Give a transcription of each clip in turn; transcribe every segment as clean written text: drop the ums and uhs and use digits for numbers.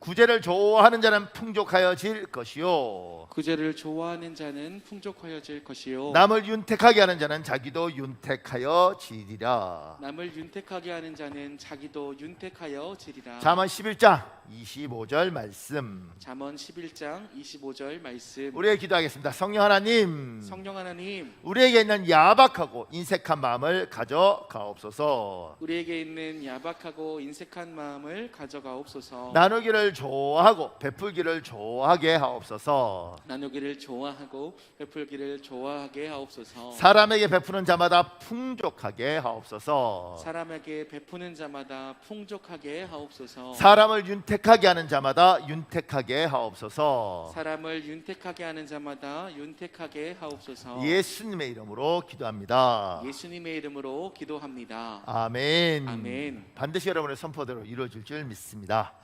구제를 좋아하는 자는 풍족하여질 것이요 구제를 좋아하는 자는 풍족하여질 것이요 남을 윤택하게 하는 자는 자기도 윤택하여지리라. 남을 윤택하게 하는 자는 자기도 윤택하여 지리라. 잠언 11장 25절 말씀 잠언 11장 25절 말씀. 우리의 기도하겠습니다. 성령 하나님, 성령 하나님, 우리에게 있는 야박하고 인색한 마음을 가져가옵소서. 우리에게 있는 야박하고 인색한 마음을 가져가옵소서. 나누기를 좋아하고 베풀기를 좋아하게 하옵소서. 나누기를 좋아하고 베풀기를 좋아하게 하옵소서. 사람에게 베푸는 자마다 풍족하게 하옵소서. 사람에게 베푸는 자마다 풍족하게 하옵소서. 사람을 윤택하게 하는 자마다 윤택하게 하옵소서. 사람을 윤택하게 하는 자마다 윤택하게 하옵소서. 예수님의 이름으로 기도합니다. 예수님의 이름으로 기도합니다. 아멘. 아멘. 반드시 여러분의 선포대로 이루어질 줄 믿습니다.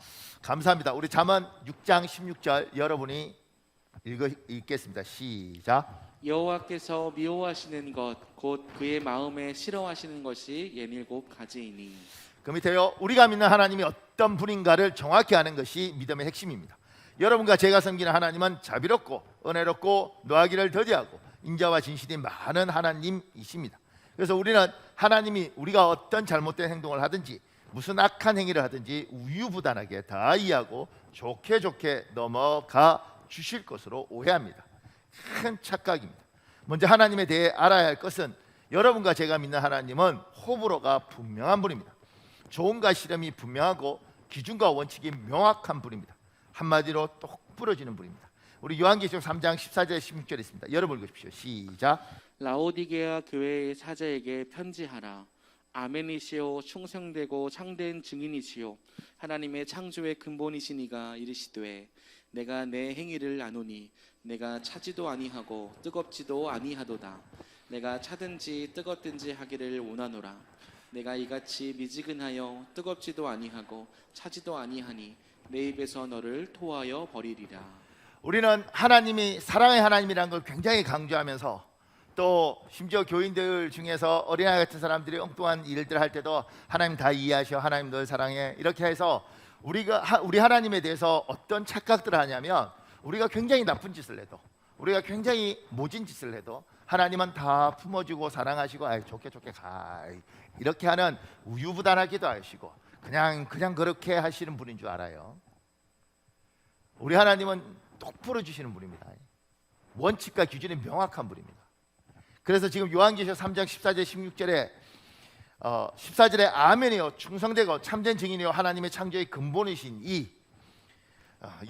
감사합니다. 우리 잠언 6장 16절 여러분이 읽겠습니다. 시작. 여호와께서 미워하시는 것 곧 그의 마음에 싫어하시는 것이 예닐곱 가지이니. 그 밑에요. 우리가 믿는 하나님이 어떤 분인가를 정확히 아는 것이 믿음의 핵심입니다. 여러분과 제가 섬기는 하나님은 자비롭고 은혜롭고 노하기를 더디하고 인자와 진실이 많은 하나님이십니다. 그래서 우리는 하나님이 우리가 어떤 잘못된 행동을 하든지 무슨 악한 행위를 하든지 우유부단하게 다 이해하고 좋게 넘어가 주실 것으로 오해합니다. 큰 착각입니다. 먼저 하나님에 대해 알아야 할 것은 여러분과 제가 믿는 하나님은 호불호가 분명한 분입니다. 좋음과 싫음이 분명하고 기준과 원칙이 명확한 분입니다. 한마디로 똑 부러지는 분입니다. 우리 요한계시록 3장 14절 16절 있습니다. 여러분 읽으십시오. 시작. 라오디게아 교회의 사자에게 편지하라. 아멘이시오 충성되고 참된 증인이시오 하나님의 창조의 근본이시니가 이르시되 내가 내 행위를 아노니 내가 차지도 아니하고 뜨겁지도 아니하도다. 내가 차든지 뜨겁든지 하기를 원하노라. 내가 이같이 미지근하여 뜨겁지도 아니하고 차지도 아니하니 내 입에서 너를 토하여 버리리라. 우리는 하나님이 사랑의 하나님이라는 걸 굉장히 강조하면서 또 심지어 교인들 중에서 어린아이 같은 사람들이 엉뚱한 일들 할 때도 하나님 다 이해하셔, 하나님 널 사랑해, 이렇게 해서 우리 하나님에 대해서 어떤 착각들을 하냐면 우리가 굉장히 나쁜 짓을 해도 우리가 굉장히 모진 짓을 해도 하나님은 다 품어주고 사랑하시고 아이 좋게 가 이렇게 하는 우유부단하기도 하시고 그냥 그렇게 하시는 분인 줄 알아요. 우리 하나님은 똑부러 주시는 분입니다. 원칙과 기준이 명확한 분입니다. 그래서 지금 요한계시록 3장 14절 16절에 14절에 아멘이요 충성되고 참된 증인이요 하나님의 창조의 근본이신 이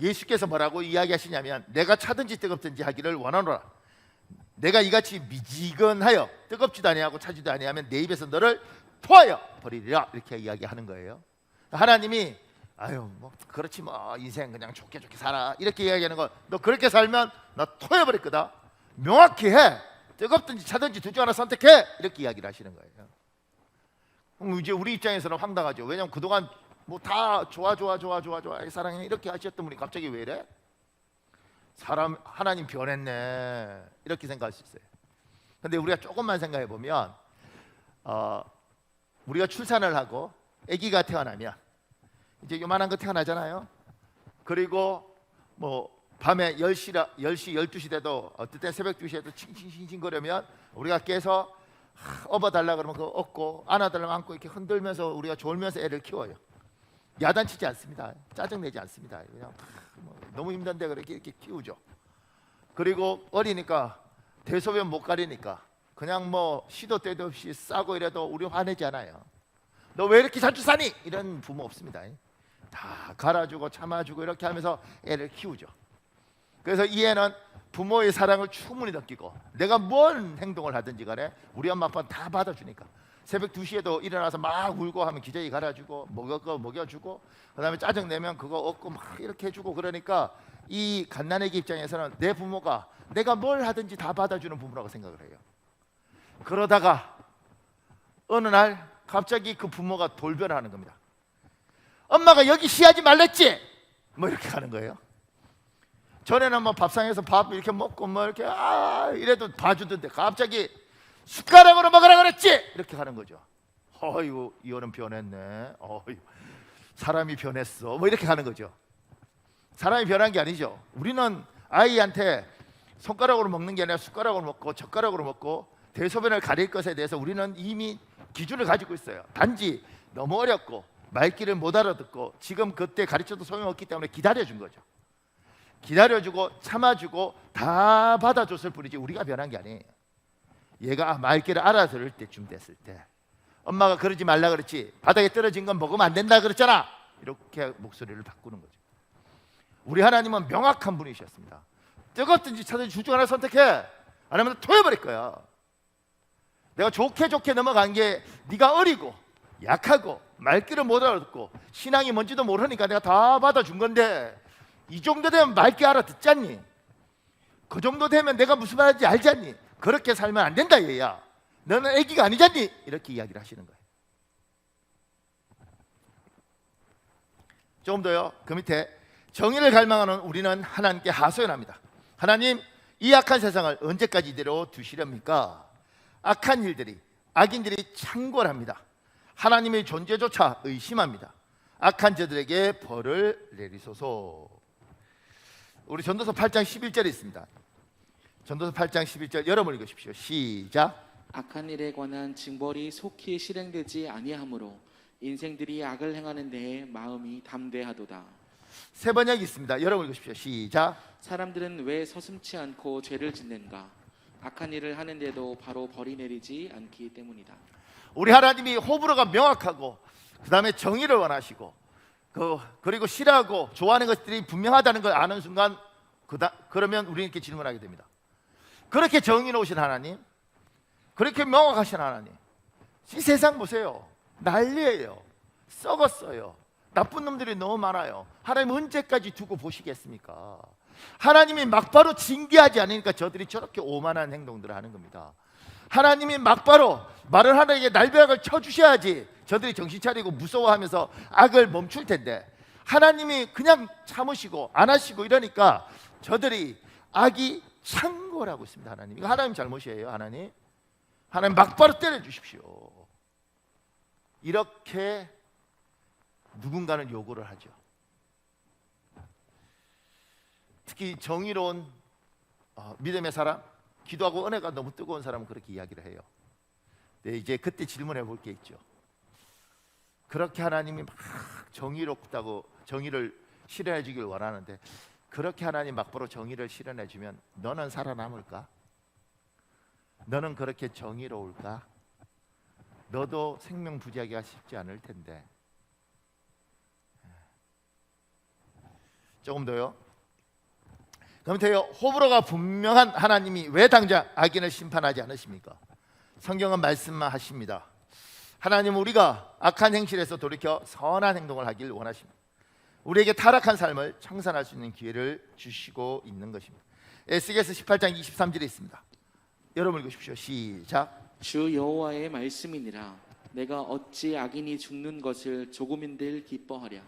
예수께서 뭐라고 이야기하시냐면 내가 차든지 뜨겁든지 하기를 원하노라. 내가 이같이 미지근하여 뜨겁지도 아니하고 차지도 아니하면 내 입에서 너를 토하여 버리리라. 이렇게 이야기하는 거예요. 하나님이 아유 뭐 그렇지 뭐 인생 그냥 좋게 살아 이렇게 이야기하는 거 너 그렇게 살면 나 토해버릴 거다. 명확히 해. 뜨겁든지 차든지 둘 중 하나 선택해. 이렇게 이야기를 하시는 거예요. 그럼 이제 우리 입장에서는 황당하죠. 왜냐하면 그동안 뭐 다 좋아 사랑해 이렇게 하셨던 분이 갑자기 왜 이래? 하나님 변했네 이렇게 생각할 수 있어요. 근데 우리가 조금만 생각해 보면 우리가 출산을 하고 아기가 태어나면 이제 요만한 거 태어나잖아요. 그리고 뭐 밤에 10시, 12시 돼도 어떨 때 새벽 2시에도 칭칭칭칭 거리면 우리가 깨서 업어달라 그러면 그거 업고 안아달라면 안고 이렇게 흔들면서 우리가 졸면서 애를 키워요. 야단치지 않습니다. 짜증내지 않습니다. 그냥 너무 힘든데 그렇게 키우죠. 그리고 어리니까 대소변 못 가리니까 그냥 뭐 시도 때도 없이 싸고 이래도 우리 화내지 않아요. 너 왜 이렇게 자주 싸니? 이런 부모 없습니다. 다 갈아주고 참아주고 이렇게 하면서 애를 키우죠. 그래서 이 애는 부모의 사랑을 충분히 느끼고 내가 뭔 행동을 하든지 간에 우리 엄마 아빠는 다 받아주니까 새벽 2시에도 일어나서 막 울고 하면 기저귀 갈아주고 먹여주고 그다음에 짜증내면 그거 얻고 막 이렇게 해주고 그러니까 이 갓난아기 입장에서는 내 부모가 내가 뭘 하든지 다 받아주는 부모라고 생각을 해요. 그러다가 어느 날 갑자기 그 부모가 돌변을 하는 겁니다. 엄마가 여기 쉬하지 말랬지? 뭐 이렇게 하는 거예요. 전에는 뭐 밥상에서 밥 이렇게 먹고 뭐 이렇게 이래도 봐주던데 갑자기 숟가락으로 먹으라 그랬지? 이렇게 하는 거죠. 어이구 이 어른 변했네. 어이구 사람이 변했어. 뭐 이렇게 하는 거죠. 사람이 변한 게 아니죠. 우리는 아이한테 손가락으로 먹는 게 아니라 숟가락으로 먹고 젓가락으로 먹고 대소변을 가릴 것에 대해서 우리는 이미 기준을 가지고 있어요. 단지 너무 어렵고 말귀를 못 알아듣고 지금 그때 가르쳐도 소용없기 때문에 기다려준 거죠. 기다려주고 참아주고 다 받아줬을 뿐이지 우리가 변한 게 아니에요. 얘가 말귀를 알아들을 때쯤 됐을 때 엄마가 그러지 말라 그랬지, 바닥에 떨어진 건 먹으면 안 된다 그랬잖아, 이렇게 목소리를 바꾸는 거죠. 우리 하나님은 명확한 분이셨습니다. 뜨겁든지 차든지 둘 중 하나 선택해, 안 하면 토해버릴 거야. 내가 좋게 넘어간 게 네가 어리고 약하고 말귀를 못 알아듣고 신앙이 뭔지도 모르니까 내가 다 받아준 건데, 이 정도 되면 말귀 알아듣잖니? 그 정도 되면 내가 무슨 말인지 알잖니? 그렇게 살면 안 된다 얘야. 너는 애기가 아니잖니? 이렇게 이야기를 하시는 거예요. 조금 더요. 그 밑에 정의를 갈망하는 우리는 하나님께 하소연합니다. 하나님, 이 악한 세상을 언제까지 이대로 두시렵니까? 악한 일들이, 악인들이 창궐합니다. 하나님의 존재조차 의심합니다. 악한 자들에게 벌을 내리소서. 우리 전도서 8장 11절에 있습니다. 전도서 8장 11절 여러분 읽으십시오. 시작. 악한 일에 관한 징벌이 속히 실행되지 아니하므로 인생들이 악을 행하는 데에 마음이 담대하도다. 세 번역이 있습니다. 여러분 읽으십시오. 시작. 사람들은 왜 서슴지 않고 죄를 짓는가? 악한 일을 하는데도 바로 벌이 내리지 않기 때문이다. 우리 하나님이 호불호가 명확하고 그 다음에 정의를 원하시고 그리고 싫어하고 좋아하는 것들이 분명하다는 걸 아는 순간 그러면 우리는 이렇게 질문하게 됩니다. 그렇게 정의로우신 하나님, 그렇게 명확하신 하나님, 이 세상 보세요. 난리예요. 썩었어요. 나쁜 놈들이 너무 많아요. 하나님 언제까지 두고 보시겠습니까? 하나님이 막바로 징계하지 않으니까 저들이 저렇게 오만한 행동들을 하는 겁니다. 하나님이 막바로 마른 하나님에게 날벼락을 쳐주셔야지 저들이 정신 차리고 무서워하면서 악을 멈출 텐데, 하나님이 그냥 참으시고 안 하시고 이러니까 저들이 악이 창궐하고 있습니다. 하나님, 이거 하나님 잘못이에요. 하나님 막바로 때려주십시오. 이렇게 누군가는 요구를 하죠. 특히 정의로운 믿음의 사람, 기도하고 은혜가 너무 뜨거운 사람은 그렇게 이야기를 해요. 네, 이제 그때 질문해 볼 게 있죠. 그렇게 하나님이 막 정의롭다고 정의를 실현해 주길 원하는데, 그렇게 하나님 막바로 정의를 실현해 주면 너는 살아남을까? 너는 그렇게 정의로울까? 너도 생명 부지하기가 쉽지 않을 텐데. 조금 더요. 그럼 돼요. 호불호가 분명한 하나님이 왜 당장 악인을 심판하지 않으십니까? 성경은 말씀만 하십니다. 하나님은 우리가 악한 행실에서 돌이켜 선한 행동을 하길 원하십니다. 우리에게 타락한 삶을 청산할 수 있는 기회를 주시고 있는 것입니다. 에스겔서 18장 23절에 있습니다. 여러분 읽으십시오. 시작. 주 여호와의 말씀이니라. 내가 어찌 악인이 죽는 것을 조금인들 기뻐하랴.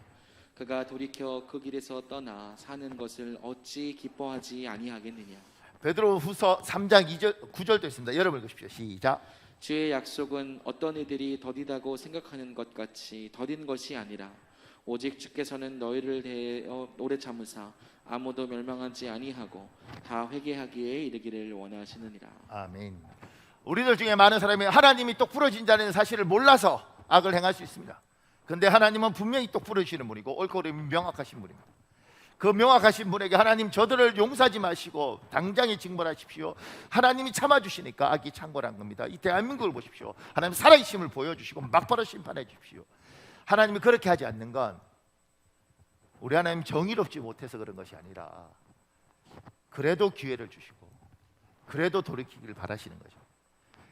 그가 돌이켜 그 길에서 떠나 사는 것을 어찌 기뻐하지 아니하겠느냐. 베드로후서 3장 2절 9절도 있습니다. 여러분 읽으십시오. 시작. 주의 약속은 어떤 이들이 더디다고 생각하는 것 같이 더딘 것이 아니라 오직 주께서는 너희를 대하여 오래 참으사 아무도 멸망하지 아니하고 다 회개하기에 이르기를 원하시느니라. 아멘. 우리들 중에 많은 사람이 하나님이 똑 부러진다는 사실을 몰라서 악을 행할 수 있습니다. 그런데 하나님은 분명히 똑 부러지시는 분이고 옳고 그름이 명확하신 분입니다. 그 명확하신 분에게 하나님 저들을 용서하지 마시고 당장에 징벌하십시오. 하나님이 참아주시니까 악이 창궐한 겁니다. 이 대한민국을 보십시오. 하나님 살아계심을 보여주시고 막바로 심판해 주십시오. 하나님이 그렇게 하지 않는 건 우리 하나님 정의롭지 못해서 그런 것이 아니라 그래도 기회를 주시고 그래도 돌이키기를 바라시는 거죠.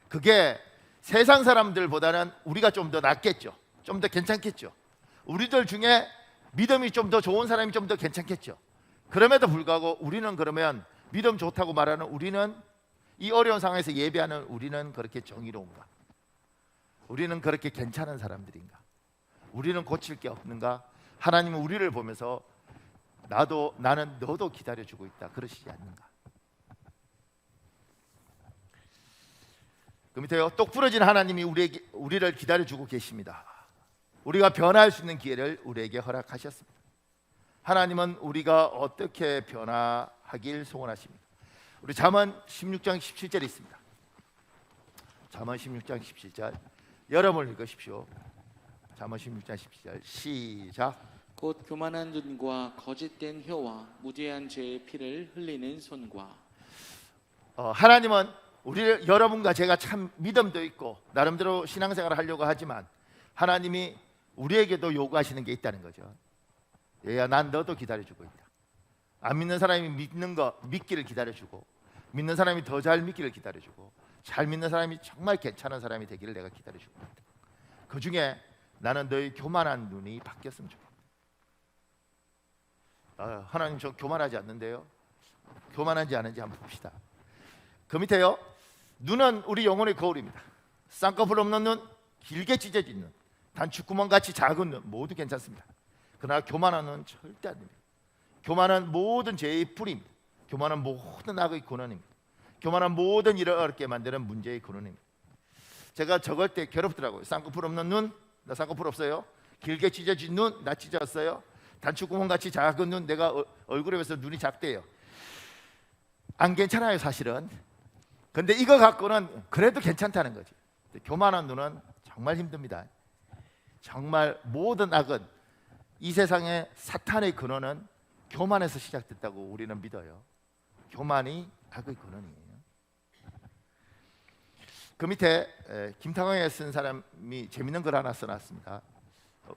그게 세상 사람들보다는 우리가 좀 더 낫겠죠. 좀 더 괜찮겠죠. 우리들 중에 믿음이 좀 더 좋은 사람이 좀 더 괜찮겠죠. 그럼에도 불구하고 우리는 그러면 믿음 좋다고 말하는 우리는 이 어려운 상황에서 예배하는 우리는 그렇게 정의로운가? 우리는 그렇게 괜찮은 사람들인가? 우리는 고칠 게 없는가? 하나님은 우리를 보면서 나는 너도 기다려주고 있다 그러시지 않는가? 그 밑에요. 똑 부러진 하나님이 우리를 기다려주고 계십니다. 우리가 변화할 수 있는 기회를 우리에게 허락하셨습니다. 하나님은 우리가 어떻게 변화하길 소원하십니다. 우리 잠언 16장 17절에 있습니다. 잠언 16장 17절 여러분 읽으십시오. 잠언 16장 17절 시작. 곧 교만한 눈과 거짓된 혀와 무죄한 죄의 피를 흘리는 손과. 하나님은 우리 여러분과 제가 참 믿음도 있고 나름대로 신앙생활을 하려고 하지만 하나님이 우리에게도 요구하시는 게 있다는 거죠. 얘야, 난 너도 기다려주고 있다. 안 믿는 사람이 믿는 거 믿기를 기다려주고, 믿는 사람이 더 잘 믿기를 기다려주고, 잘 믿는 사람이 정말 괜찮은 사람이 되기를 내가 기다려주고 있다. 그 중에 나는 너의 교만한 눈이 바뀌었으면 좋겠다. 하나님, 저 교만하지 않는데요. 교만하지 않은지 한번 봅시다. 그 밑에요. 눈은 우리 영혼의 거울입니다. 쌍꺼풀 없는 눈, 길게 찢어진 눈, 단추구멍같이 작은 눈 모두 괜찮습니다. 그러나 교만한 눈은 절대 안 됩니다. 교만은 모든 죄의 뿌리입니다. 교만은 모든 악의 근원입니다. 교만은 모든 일을 어렵게 만드는 문제의 근원입니다. 제가 적을 때 괴롭더라고요. 쌍꺼풀 없는 눈, 나 쌍꺼풀 없어요. 길게 찢어진 눈, 나 찢었어요. 단추구멍같이 작은 눈, 내가 얼굴에 비해서 눈이 작대요. 안 괜찮아요, 사실은. 근데 이거 갖고는 그래도 괜찮다는 거지. 교만한 눈은 정말 힘듭니다. 정말 모든 악은, 이 세상의 사탄의 근원은 교만에서 시작됐다고 우리는 믿어요. 교만이 악의 근원이에요. 그 밑에 김탕영에 쓴 사람이 재밌는 글 하나 써놨습니다.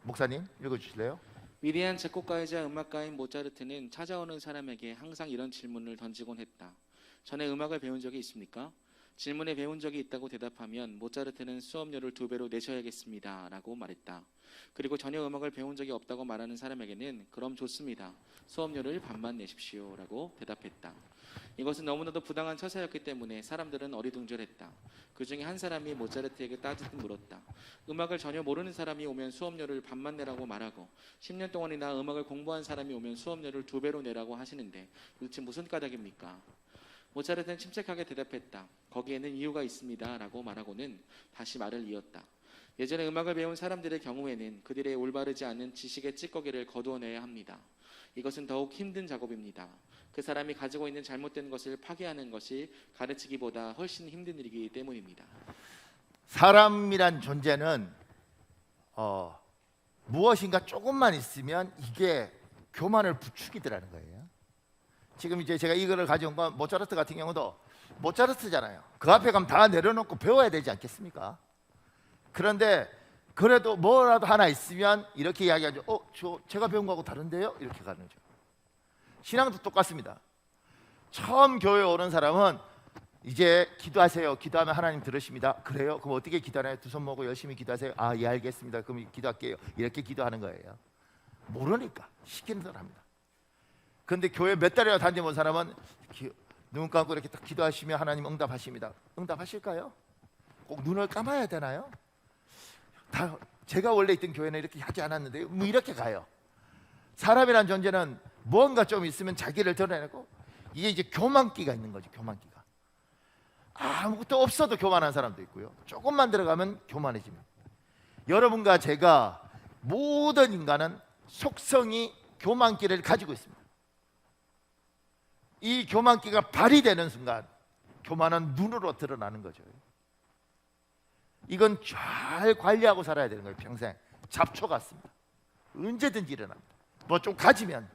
목사님 읽어주실래요? 위대한 작곡가이자 음악가인 모차르트는 찾아오는 사람에게 항상 이런 질문을 던지곤 했다. 전에 음악을 배운 적이 있습니까? 질문에 배운 적이 있다고 대답하면 모차르트는 수업료를 2배로 내셔야겠습니다 라고 말했다. 그리고 전혀 음악을 배운 적이 없다고 말하는 사람에게는 그럼 좋습니다. 수업료를 반만 내십시오 라고 대답했다. 이것은 너무나도 부당한 처사였기 때문에 사람들은 어리둥절했다. 그 중에 한 사람이 모차르트에게 따뜻히 물었다. 음악을 전혀 모르는 사람이 오면 수업료를 반만 내라고 말하고 10년 동안이나 음악을 공부한 사람이 오면 수업료를 2배로 내라고 하시는데 도대체 무슨 까닭입니까? 모차르트는 침착하게 대답했다. 거기에는 이유가 있습니다 라고 말하고는 다시 말을 이었다. 예전에 음악을 배운 사람들의 경우에는 그들의 올바르지 않은 지식의 찌꺼기를 거두어내야 합니다. 이것은 더욱 힘든 작업입니다. 그 사람이 가지고 있는 잘못된 것을 파괴하는 것이 가르치기보다 훨씬 힘든 일이기 때문입니다. 사람이란 존재는 무엇인가 조금만 있으면 이게 교만을 부추기더라는 거예요. 지금 이제 제가 이거를 가져온 건 모차르트 같은 경우도 모차르트잖아요. 그 앞에 가면 다 내려놓고 배워야 되지 않겠습니까? 그런데 그래도 뭐라도 하나 있으면 이렇게 이야기하죠. 제가 배운 거하고 다른데요? 이렇게 가는 거죠. 신앙도 똑같습니다. 처음 교회에 오는 사람은 이제 기도하세요. 기도하면 하나님 들으십니다. 그래요? 그럼 어떻게 기도하나요? 두 손 모으고 열심히 기도하세요. 예, 알겠습니다. 그럼 기도할게요. 이렇게 기도하는 거예요. 모르니까 시키는 대로 합니다. 그런데 교회 몇 달이나 다녀본 사람은 눈 감고 이렇게 딱 기도하시면 하나님 응답하십니다. 응답하실까요? 꼭 눈을 감아야 되나요? 제가 원래 있던 교회는 이렇게 하지 않았는데 뭐 이렇게 가요. 사람이란 존재는 뭔가 좀 있으면 자기를 드러내고, 이게 이제 교만기가 있는 거죠. 교만기가. 아무것도 없어도 교만한 사람도 있고요. 조금만 들어가면 교만해집니다. 여러분과 제가 모든 인간은 속성이 교만기를 가지고 있습니다. 이 교만기가 발휘되는 순간 교만은 눈으로 드러나는 거죠. 이건 잘 관리하고 살아야 되는 거예요. 평생 잡초 같습니다. 언제든지 일어납니다. 뭐 좀 가지면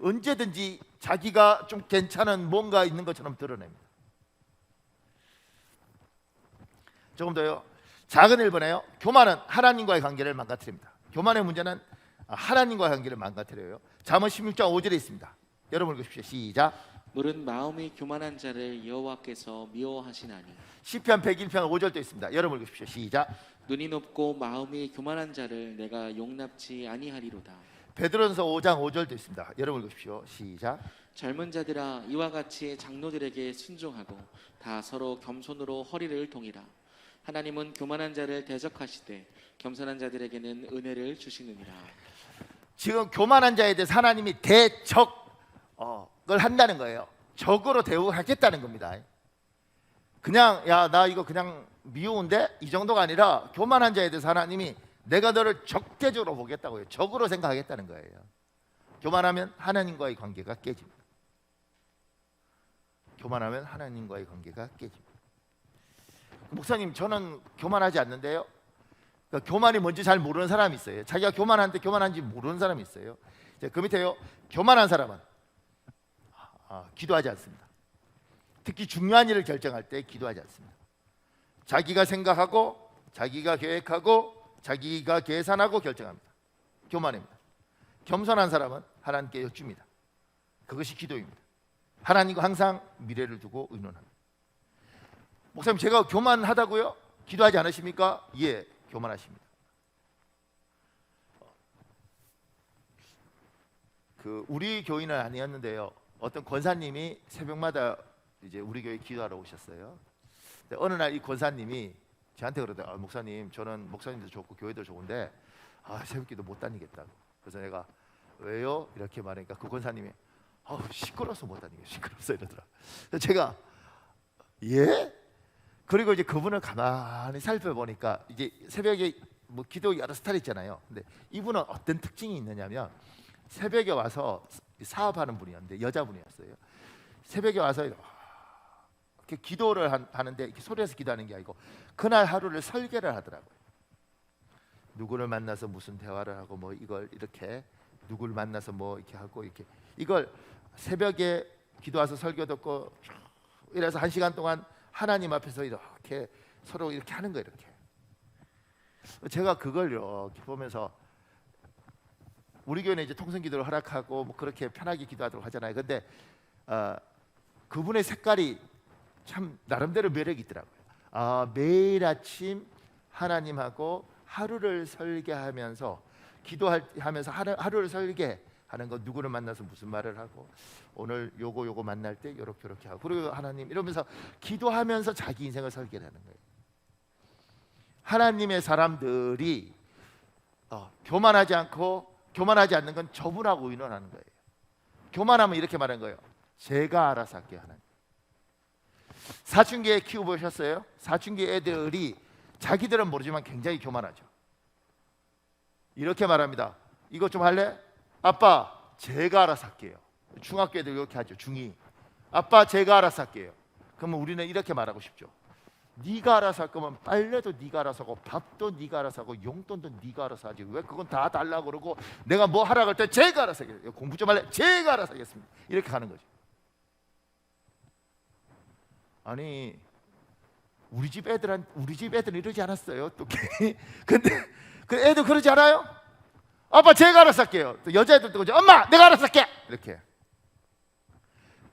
언제든지 자기가 좀 괜찮은 뭔가 있는 것처럼 드러냅니다. 조금 더요. 작은 1번에요. 교만은 하나님과의 관계를 망가뜨립니다. 교만의 문제는 하나님과의 관계를 망가뜨려요. 잠언 16장 5절에 있습니다. 여러분 읽으십시오. 시작. 물은 마음이 교만한 자를 여호와께서 미워하시나니. 시편 101편 5절도 있습니다. 여러분 읽으십시오. 시작. 눈이 높고 마음이 교만한 자를 내가 용납지 아니하리로다. 베드로전서 5장 5절도 있습니다. 여러분 읽으십시오. 시작. 젊은 자들아 이와 같이 장로들에게 순종하고 다 서로 겸손으로 허리를 동이라. 하나님은 교만한 자를 대적하시되 겸손한 자들에게는 은혜를 주시느니라. 지금 교만한 자에 대해서 하나님이 대적을 한다는 거예요. 적으로 대우하겠다는 겁니다. 그냥 나 이거 그냥 미워운데 이 정도가 아니라 교만한 자에 대해서 하나님이 내가 너를 적대적으로 보겠다고요. 적으로 생각하겠다는 거예요. 교만하면 하나님과의 관계가 깨집니다. 교만하면 하나님과의 관계가 깨집니다. 목사님, 저는 교만하지 않는데요. 그러니까 교만이 뭔지 잘 모르는 사람이 있어요. 자기가 교만한데 교만한지 모르는 사람이 있어요. 그 밑에요. 교만한 사람은 기도하지 않습니다. 특히 중요한 일을 결정할 때 기도하지 않습니다. 자기가 생각하고 자기가 계획하고 자기가 계산하고 결정합니다. 교만입니다. 겸손한 사람은 하나님께 여쭙니다. 그것이 기도입니다. 하나님과 항상 미래를 두고 의논합니다. 목사님, 제가 교만하다고요? 기도하지 않으십니까? 예, 교만하십니다. 우리 교인은 아니었는데요. 어떤 권사님이 새벽마다 이제 우리 교회 기도하러 오셨어요. 근데 어느 날 이 권사님이 저한테 그러더라고요. 목사님, 저는 목사님도 좋고 교회도 좋은데 새벽기도 못 다니겠다고. 그래서 내가 왜요? 이렇게 말하니까 그 권사님이 시끄러워서 못 다니겠어요. 시끄러워서 이러더라. 그래서 제가 예? 그리고 이제 그분을 가만히 살펴보니까 이제 새벽에 뭐 기도 여러 스타일 있잖아요. 근데 이분은 어떤 특징이 있느냐면 새벽에 와서 사업하는 분이었는데 여자분이었어요. 새벽에 와서 이렇게 기도를 하는데 이렇게 소리에서 기도하는 게 아니고 그날 하루를 설계를 하더라고요. 누구를 만나서 무슨 대화를 하고 뭐 이걸 이렇게 누구를 만나서 뭐 이렇게 하고 이렇게 이걸 새벽에 기도 와서 설교 듣고 이래서 1시간 동안 하나님 앞에서 이렇게 서로 이렇게 하는 거예요. 이렇게 제가 그걸 이렇게 보면서 우리 교회는 이제 통성기도를 허락하고 뭐 그렇게 편하게 기도하도록 하잖아요. 근데 그분의 색깔이 참 나름대로 매력이 있더라고요. 매일 아침 하나님하고 하루를 설계하면서 기도하면서 하루를 설계하는 거, 누구를 만나서 무슨 말을 하고 오늘 요거 만날 때 요렇게 하고 그리고 하나님 이러면서 기도하면서 자기 인생을 설계하는 거예요. 하나님의 사람들이 교만하지 않는 건 저분하고 의논하는 거예요. 교만하면 이렇게 말하는 거예요. 제가 알아서 할게요. 하나님. 사춘기에 키워보셨어요? 사춘기 애들이 자기들은 모르지만 굉장히 교만하죠. 이렇게 말합니다. 이거 좀 할래? 아빠, 제가 알아서 할게요. 중학교 애들 이렇게 하죠. 중2. 아빠, 제가 알아서 할게요. 그러면 우리는 이렇게 말하고 싶죠. 네가 알아서 할 거면 빨래도 네가 알아서 하고 밥도 네가 알아서 하고 용돈도 네가 알아서 하지. 왜 그건 다 달라고 그러고 내가 뭐 하라고 할 때 제가 알아서 하겠습니다. 공부 좀 할래? 제가 알아서 하겠습니다. 이렇게 가는 거죠. 아니 우리 집 애들은 이러지 않았어요. 또 근데 그 애들 그러지 않아요? 아빠 제가 알아서 할게요. 또 여자애들도 그러죠. 엄마 내가 알아서 할게. 이렇게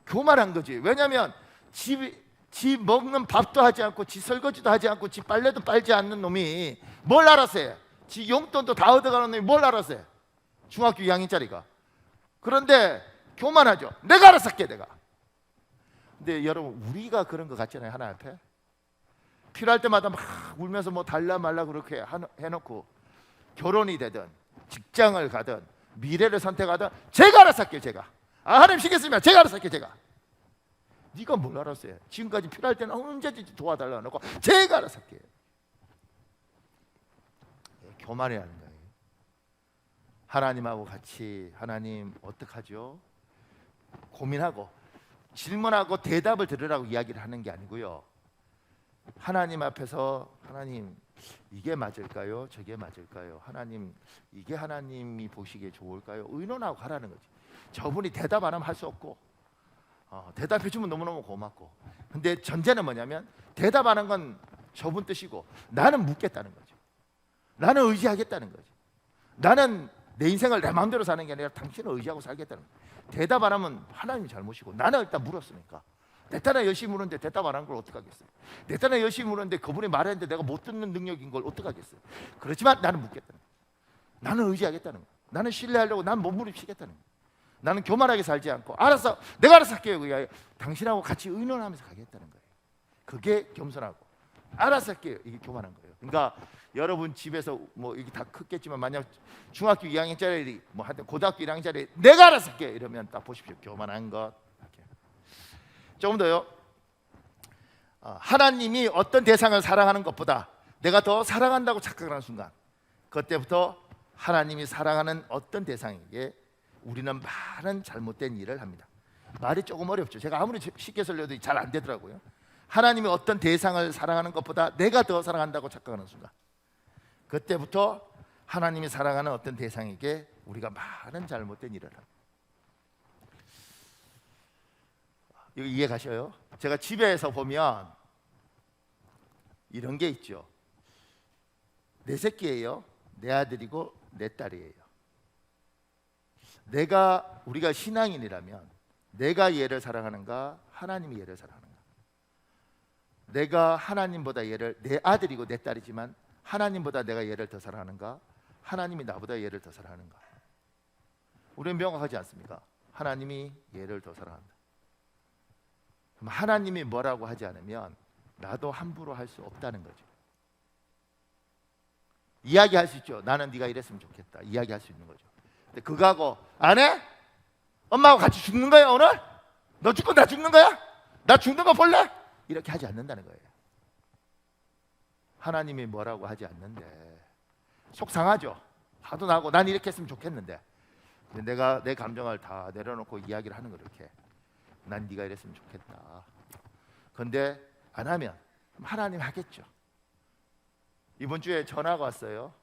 교만한 거지. 왜냐하면 지 먹는 밥도 하지 않고 지 설거지도 하지 않고 지 빨래도 빨지 않는 놈이 뭘 알아서 해? 지 용돈도 다 얻어가는 놈이 뭘 알아서 해? 중학교 2학년짜리가. 그런데 교만하죠. 내가 알아서 할게 내가. 근데 여러분 우리가 그런 거 같잖아요. 하나님 앞에 필요할 때마다 막 울면서 뭐 달라 말라 그렇게 해놓고 결혼이 되든 직장을 가든 미래를 선택하든 제가 알아서 할게요. 제가 하나님 시켰으면 제가 알아서 할게요. 제가. 네가 뭘 알아서 해? 지금까지 필요할 때는 언제든지 도와달라고 놓고 제가 알아서 할게요. 교만이라는 거예요. 하나님하고 같이 하나님 어떡하죠? 고민하고 질문하고 대답을 들으라고 이야기를 하는 게 아니고요. 하나님 앞에서 하나님 이게 맞을까요? 저게 맞을까요? 하나님 이게 하나님이 보시기에 좋을까요? 의논하고 하라는 거지. 저분이 대답 안 하면 할 수 없고 대답해 주면 너무너무 고맙고 근데 전제는 뭐냐면 대답하는 건 저분 뜻이고 나는 묻겠다는 거죠. 나는 의지하겠다는 거죠. 나는 내 인생을 내 마음대로 사는 게 아니라 당신을 의지하고 살겠다는 거예요. 대답 안 하면 하나님이 잘못이고 나는 일단 물었으니까 내 딴에 열심히 물었는데 대답 안 한 걸 어떡하겠어요. 내 딴에 열심히 물었는데 그분이 말했는데 내가 못 듣는 능력인 걸 어떡하겠어요. 그렇지만 나는 묻겠다는 거예요. 나는 의지하겠다는 거예요. 나는 신뢰하려고 난 몸부림치겠다는 거예요. 나는 교만하게 살지 않고 알아서 내가 알아서 할게요. 그게 당신하고 같이 의논하면서 가겠다는 거예요. 그게 겸손하고 알아서 할게요. 이게 교만한 거예요. 그러니까 여러분 집에서 뭐 이게 다 크겠지만 만약 중학교 2학년짜리 뭐 하여튼 고등학교 1학년짜리 내가 알아서 할게 이러면 딱 보십시오. 교만한 것. 이렇게. 조금 더요. 하나님이 어떤 대상을 사랑하는 것보다 내가 더 사랑한다고 착각하는 순간 그때부터 하나님이 사랑하는 어떤 대상에게 우리는 많은 잘못된 일을 합니다. 말이 조금 어렵죠. 제가 아무리 쉽게 설명해도 잘 안 되더라고요. 하나님이 어떤 대상을 사랑하는 것보다 내가 더 사랑한다고 착각하는 순간, 그때부터 하나님이 사랑하는 어떤 대상에게 우리가 많은 잘못된 일을 합니다. 이거 이해 가셔요? 제가 집에서 보면 이런 게 있죠. 내 새끼예요. 내 아들이고 내 딸이에요. 우리가 신앙인이라면 내가 얘를 사랑하는가, 하나님이 얘를 사랑하는가? 내가 하나님보다 얘를, 내 아들이고 내 딸이지만 하나님보다 내가 얘를 더 사랑하는가, 하나님이 나보다 얘를 더 사랑하는가? 우리는 명확하지 않습니까? 하나님이 얘를 더 사랑한다. 그럼 하나님이 뭐라고 하지 않으면 나도 함부로 할 수 없다는 거죠. 이야기할 수 있죠. 나는 네가 이랬으면 좋겠다. 이야기할 수 있는 거죠. 근데 그거하고 안 해? 엄마하고 같이 죽는 거야 오늘? 너 죽고 나 죽는 거야? 나 죽는 거 볼래? 이렇게 하지 않는다는 거예요. 하나님이 뭐라고 하지 않는데 속상하죠. 화도 나고 난 이렇게 했으면 좋겠는데, 근데 내가 내 감정을 다 내려놓고 이야기를 하는 거, 이렇게 난 네가 이랬으면 좋겠다. 근데 안 하면 하나님 하겠죠. 이번 주에 전화가 왔어요.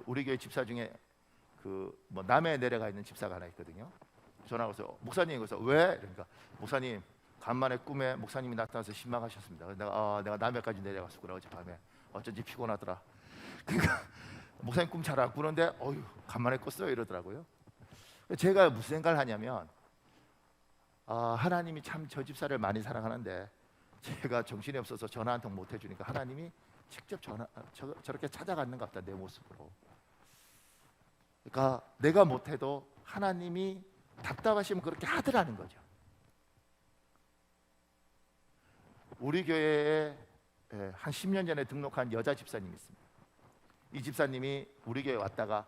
우리 교회 집사 중에 남해에 내려가 있는 집사가 하나 있거든요. 전화가 와서 목사님, 그래서 왜? 그러니까 목사님 간만에 꿈에 목사님이 나타나서 신망하셨습니다. 내가 남해까지 내려갔었구나 어젯밤에. 어쩐지 피곤하더라. 그러니까 목사님 꿈 잘 안 꾸는데 간만에 꿨어요 이러더라고요. 제가 무슨 생각을 하냐면, 하나님이 참 저 집사를 많이 사랑하는데 제가 정신이 없어서 전화 한 통 못 해주니까 하나님이 직접 저렇게 찾아가는 것 같다, 내 모습으로. 그러니까 내가 못해도 하나님이 답답하시면 그렇게 하더라는 거죠. 우리 교회에 한 10년 전에 등록한 여자 집사님이 있습니다. 이 집사님이 우리 교회 왔다가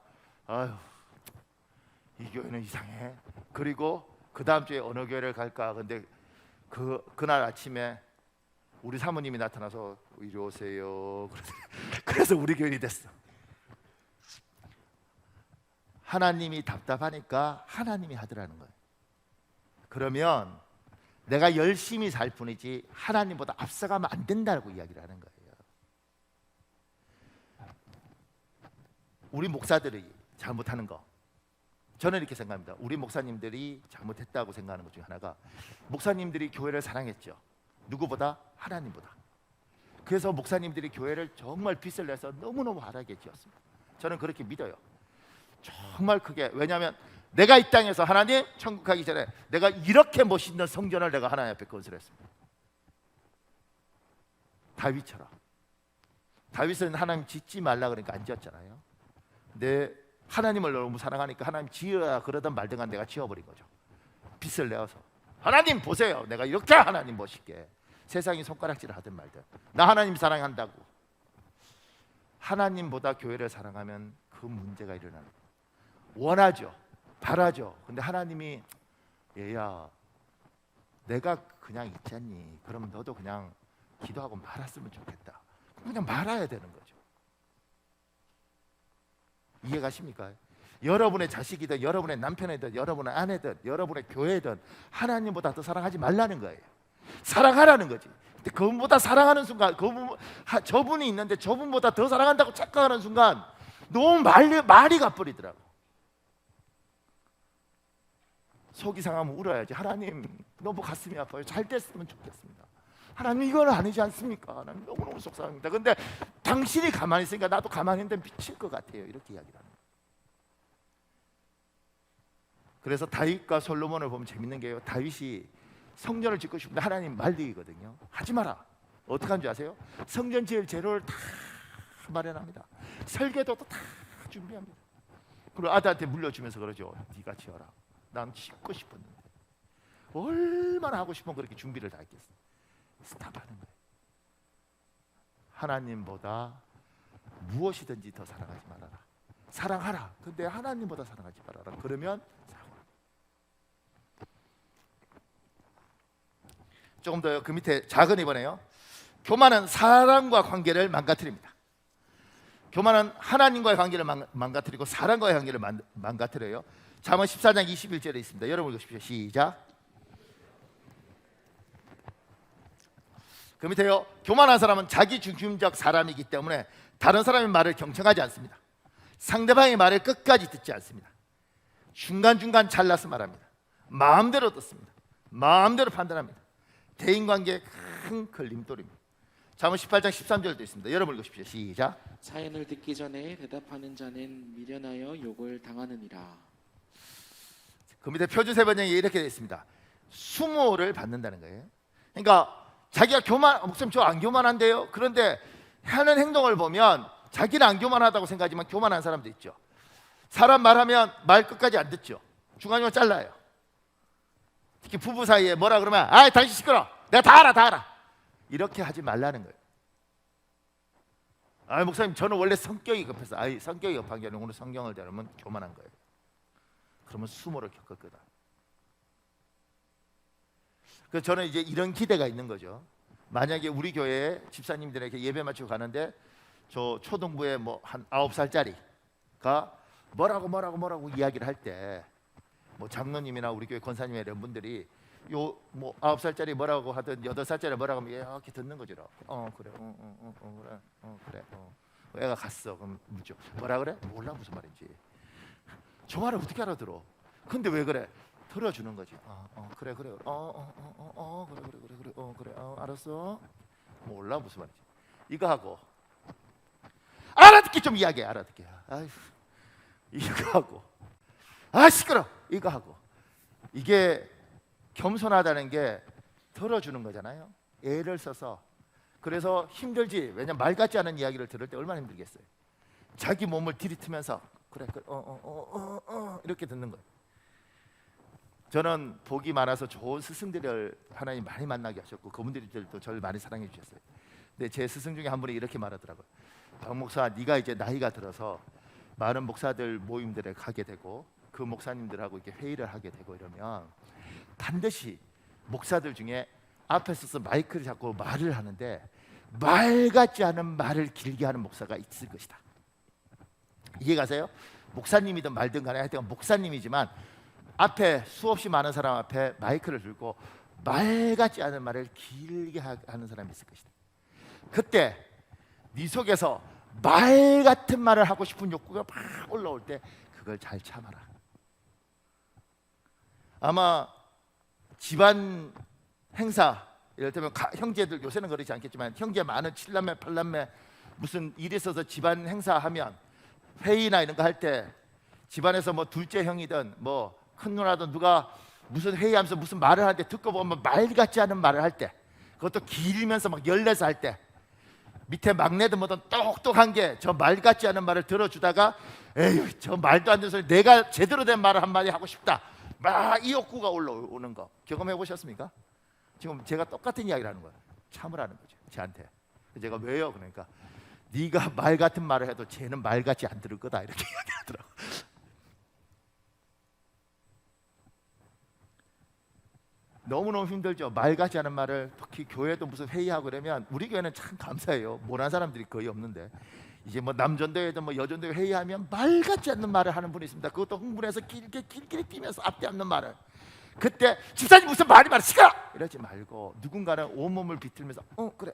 이 교회는 이상해. 그리고 그 다음 주에 어느 교회를 갈까? 근데 그날 아침에 우리 사모님이 나타나서 이리 오세요. 그래서 우리 교인이 됐어. 하나님이 답답하니까 하나님이 하더라는 거예요. 그러면 내가 열심히 살 뿐이지 하나님보다 앞서가면 안 된다고 이야기를 하는 거예요. 우리 목사들이 잘못하는 거, 저는 이렇게 생각합니다. 우리 목사님들이 잘못했다고 생각하는 것 중에 하나가, 목사님들이 교회를 사랑했죠. 누구보다? 하나님보다. 그래서 목사님들이 교회를 정말 빚을 내서 너무너무 화려하게 지었습니다. 저는 그렇게 믿어요. 정말 크게. 왜냐하면 내가 이 땅에서 하나님 천국 가기 전에 내가 이렇게 멋있는 성전을 내가 하나님 앞에 건설했습니다. 다윗처럼. 다윗은 하나님 짓지 말라 그러니까 안 지었잖아요. 근데 하나님을 너무 사랑하니까 하나님 지어야 그러던 말든간 내가 지어버린 거죠. 빚을 내어서 하나님 보세요, 내가 이렇게 하나님 멋있게, 세상이 손가락질을 하든 말든 나 하나님 사랑한다고. 하나님보다 교회를 사랑하면 그 문제가 일어나는 거예요. 원하죠, 바라죠. 근데 하나님이 얘야 내가 그냥 있잖니, 그럼 너도 그냥 기도하고 말았으면 좋겠다. 그냥 말아야 되는 거죠. 이해가십니까? 여러분의 자식이든 여러분의 남편이든 여러분의 아내든 여러분의 교회든 하나님보다 더 사랑하지 말라는 거예요. 사랑하라는 거지. 근데 그분보다 사랑하는 순간, 저분이 있는데 저분보다 더 사랑한다고 착각하는 순간 너무 말이 가버리더라고. 속이 상하면 울어야지. 하나님 너무 가슴이 아파요. 잘 됐으면 좋겠습니다. 하나님 이건 아니지 않습니까? 하나님 너무너무 속상합니다. 근데 당신이 가만히 있으니까 나도 가만히 있는데 미칠 것 같아요. 이렇게 이야기를 하는 거예요. 그래서 다윗과 솔로몬을 보면 재밌는 게요, 다윗이 성전을 짓고 싶은데 하나님 말리거든요. 하지 마라. 어떻게 하는 줄 아세요? 성전 지을 재료를 다 마련합니다. 설계도도 다 준비합니다. 그리고 아들한테 물려주면서 그러죠. 네가 지어라. 난 짓고 싶었는데. 얼마나 하고 싶으면 그렇게 준비를 다 했겠어. 스탑하는 거예요. 하나님보다 무엇이든지 더 사랑하지 말아라. 사랑하라. 근데 하나님보다 사랑하지 말아라. 그러면 조금 더 그 밑에 작은 이번에요. 교만은 사람과 관계를 망가뜨립니다. 교만은 하나님과의 관계를 망가뜨리고 사람과의 관계를 망가뜨려요. 잠언 14장 21절에 있습니다. 여러분 읽으십시오. 시작. 그 밑에요. 교만한 사람은 자기 중심적 사람이기 때문에 다른 사람의 말을 경청하지 않습니다. 상대방의 말을 끝까지 듣지 않습니다. 중간중간 잘라서 말합니다. 마음대로 듣습니다. 마음대로 판단합니다. 대인관계에 큰 걸림돌입니다. 잠언 18장 13절도 있습니다. 여러분 읽으십시오. 시작. 사연을 듣기 전에 대답하는 자는 미련하여 욕을 당하느니라. 그 밑에 표준세 번역에 이렇게 되어 있습니다. 수모를 받는다는 거예요. 그러니까 자기가 목사님 저 안 교만한데요. 그런데 하는 행동을 보면 자기는 안 교만하다고 생각하지만 교만한 사람도 있죠. 사람 말하면 말 끝까지 안 듣죠. 중간중간 잘라요. 특히 부부 사이에 뭐라 그러면 아 당신 시끄러. 내가 다 알아 다 알아. 이렇게 하지 말라는 거예요. 아 목사님 저는 원래 성격이 급해서 성격이 급한 게 아니라 오늘 성경을 다루면 교만한 거예요. 그러면 수모를 겪었거든. 그래서 저는 이제 이런 기대가 있는 거죠. 만약에 우리 교회에 집사님들에게 예배 마치고 가는데 저 초등부에 뭐 한 9살짜리가 뭐라고 이야기를 할 때 뭐 장로님이나 우리 교회 권사님이나 이런 분들이 요 뭐 9살짜리 뭐라고 하든 8살짜리 뭐라고 하면 이렇게 듣는 거죠. 그래 그래 애가 갔어. 그럼 묻죠. 뭐라 그래? 몰라 무슨 말인지. 저 말을 어떻게 알아들어? 근데 왜 그래? 들어주는 거지. 그래 알았어. 몰라 무슨 말인지. 이거 하고 알아듣기 좀 이야기해. 알아듣기. 아휴 이거 하고 시끄러. 이거 하고. 이게 겸손하다는 게 들어주는 거잖아요. 애를 써서. 그래서 힘들지. 왜냐면 말 같지 않은 이야기를 들을 때 얼마나 힘들겠어요. 자기 몸을 들이트면서 그래 이렇게 듣는 거예요. 저는 복이 많아서 좋은 스승들을 하나님 많이 만나게 하셨고 그분들도 저를 많이 사랑해 주셨어요. 근데 제 스승 중에 한 분이 이렇게 말하더라고요. 박 목사, 네가 이제 나이가 들어서 많은 목사들 모임들에 가게 되고 그 목사님들하고 이렇게 회의를 하게 되고 이러면 반드시 목사들 중에 앞에 서서 마이크를 잡고 말을 하는데 말 같지 않은 말을 길게 하는 목사가 있을 것이다. 이해가세요? 목사님이든 말든 간에 하여튼 목사님이지만 앞에 수없이 많은 사람 앞에 마이크를 들고 말 같지 않은 말을 길게 하는 사람이 있을 것이다. 그때 네 속에서 말 같은 말을 하고 싶은 욕구가 막 올라올 때 그걸 잘 참아라. 아마 집안 행사 이를테면 형제들 요새는 그러지 않겠지만 형제 많은 7남매 8남매 무슨 일이 있어서 집안 행사하면 회의나 이런 거 할 때 집안에서 뭐 둘째 형이든 뭐 큰 누나든 누가 무슨 회의하면서 무슨 말을 할 때 듣고 보면 말 같지 않은 말을 할 때 그것도 길면서 막 열내서 할 때 밑에 막내든 뭐든 똑똑한 게 저 말 같지 않은 말을 들어주다가 에휴 저 말도 안 되는 소리 내가 제대로 된 말을 한마디 하고 싶다 막 이 욕구가 올라오는 거 경험해 보셨습니까? 지금 제가 똑같은 이야기를 하는 거예요. 참으라는 거죠 쟤한테. 제가 왜요? 그러니까 네가 말 같은 말을 해도 쟤는 말 같지 안 들을 거다 이렇게 이야기하더라고. 너무너무 힘들죠. 말 같지 않은 말을 특히 교회도 무슨 회의하고 그러면 우리 교회는 참 감사해요. 모르는 사람들이 거의 없는데 이제 뭐 남전도회든 뭐 여전도회 회의하면 말 같지 않는 말을 하는 분이 있습니다. 그것도 흥분해서 길게 뛰면서 앞뒤 없는 말을. 그때 집사님 무슨 말이 많아 시끄러 이러지 말고 누군가는 온몸을 비틀면서 그래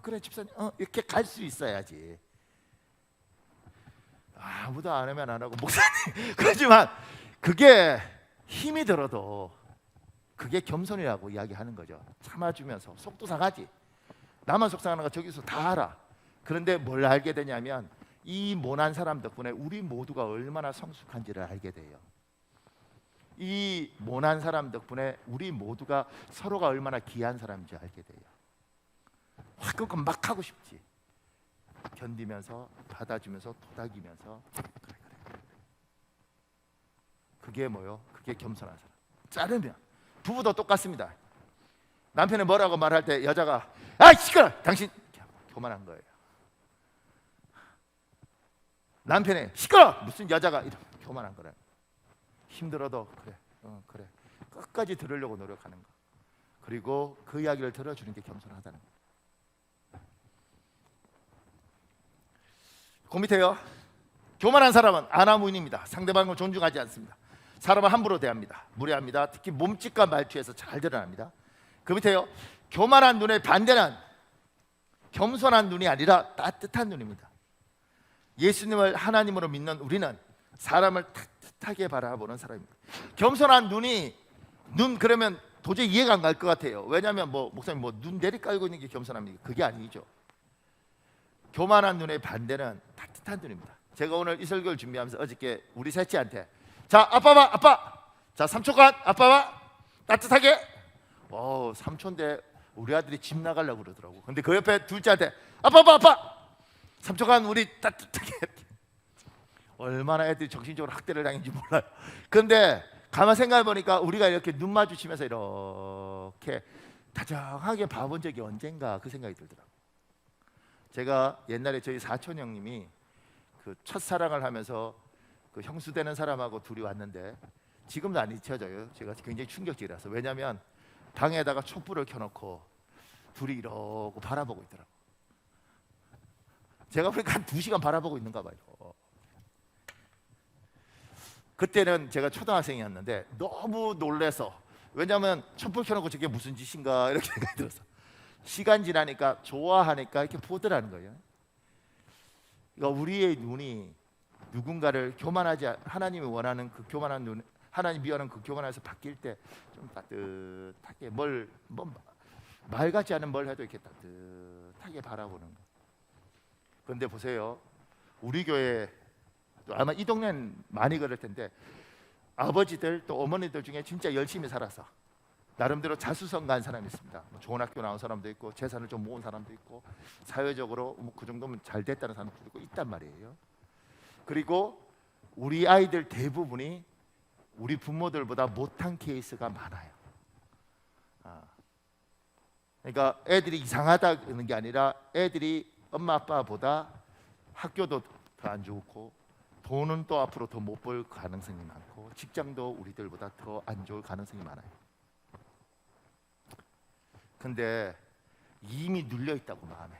그래 집사님 이렇게 갈 수 있어야지. 아무도 안 하면 안 하고 목사님 그렇지만 그게 힘이 들어도 그게 겸손이라고 이야기하는 거죠. 참아주면서 속도 상하지. 나만 속상하는 거 저기서 다 알아. 그런데 뭘 알게 되냐면 이 모난 사람 덕분에 우리 모두가 얼마나 성숙한지를 알게 돼요. 이 모난 사람 덕분에 우리 모두가 서로가 얼마나 귀한 사람인지 알게 돼요. 그거 막 하고 싶지. 견디면서 받아주면서 토닥이면서 그래. 그게 뭐요? 그게 겸손한 사람. 자르면 부부도 똑같습니다. 남편이 뭐라고 말할 때 여자가 시끄러 당신 교만한 거예요. 남편이 시끄러 무슨 여자가 이런 교만한 거래. 힘들어도 그래 끝까지 들으려고 노력하는 거. 그리고 그 이야기를 들어주는 게 겸손하다는 거. 그 밑에요. 교만한 사람은 아나무인입니다. 상대방을 존중하지 않습니다. 사람을 함부로 대합니다. 무례합니다. 특히 몸짓과 말투에서 잘 드러납니다. 그 밑에요. 교만한 눈의 반대는 겸손한 눈이 아니라 따뜻한 눈입니다. 예수님을 하나님으로 믿는 우리는 사람을 따뜻하게 바라보는 사람입니다. 겸손한 눈 그러면 도저히 이해가 안 갈 것 같아요. 왜냐하면 목사님 눈 내리 깔고 있는 게 겸손합니까? 그게 아니죠. 교만한 눈의 반대는 따뜻한 눈입니다. 제가 오늘 이 설교를 준비하면서 어저께 우리 셋째한테 자 아빠 봐 아빠 자 3초간 아빠 봐 따뜻하게 삼촌인데 우리 아들이 집 나가려고 그러더라고. 근데 그 옆에 둘째한테 아빠 봐 아빠 3초간 우리 따뜻하게 얼마나 애들이 정신적으로 학대를 당했는지 몰라요. 근데 가만 생각해 보니까 우리가 이렇게 눈 마주치면서 이렇게 다정하게 봐본 적이 언젠가 그 생각이 들더라고요. 제가 옛날에 저희 사촌 형님이 그 첫사랑을 하면서 그 형수 되는 사람하고 둘이 왔는데 지금도 안 잊혀져요. 제가 굉장히 충격적이라서. 왜냐하면 방에다가 촛불을 켜놓고 둘이 이러고 바라보고 있더라고요. 제가 보니까 한 2시간 바라보고 있는가 봐요. 그때는 제가 초등학생이었는데 너무 놀래서, 왜냐하면 촛불 켜놓고 저게 무슨 짓인가 이렇게 생각이 들어서 시간 지나니까 좋아하니까 이렇게 보더라는 거예요. 그러니까 우리의 눈이 누군가를 교만하지 하나님이 원하는 그 교만한 눈, 하나님이 원하는 그 교만에서 바뀔 때 좀 따뜻하게 말 같지 않은 뭘 해도 이렇게 따뜻하게 바라보는 거. 그런데 보세요, 우리 교회 아마 이 동네는 많이 그럴 텐데 아버지들 또 어머니들 중에 진짜 열심히 살아서 나름대로 자수성가한 사람이 있습니다. 좋은 학교 나온 사람도 있고 재산을 좀 모은 사람도 있고 사회적으로 그 정도면 잘 됐다는 사람도 있고 있단 말이에요. 그리고 우리 아이들 대부분이 우리 부모들보다 못한 케이스가 많아요. 그러니까 애들이 이상하다는 게 아니라 애들이 엄마 아빠보다 학교도 더 안 좋고 돈은 또 앞으로 더 못 벌 가능성이 많고 직장도 우리들보다 더 안 좋을 가능성이 많아요. 근데 이미 눌려 있다고 마음에.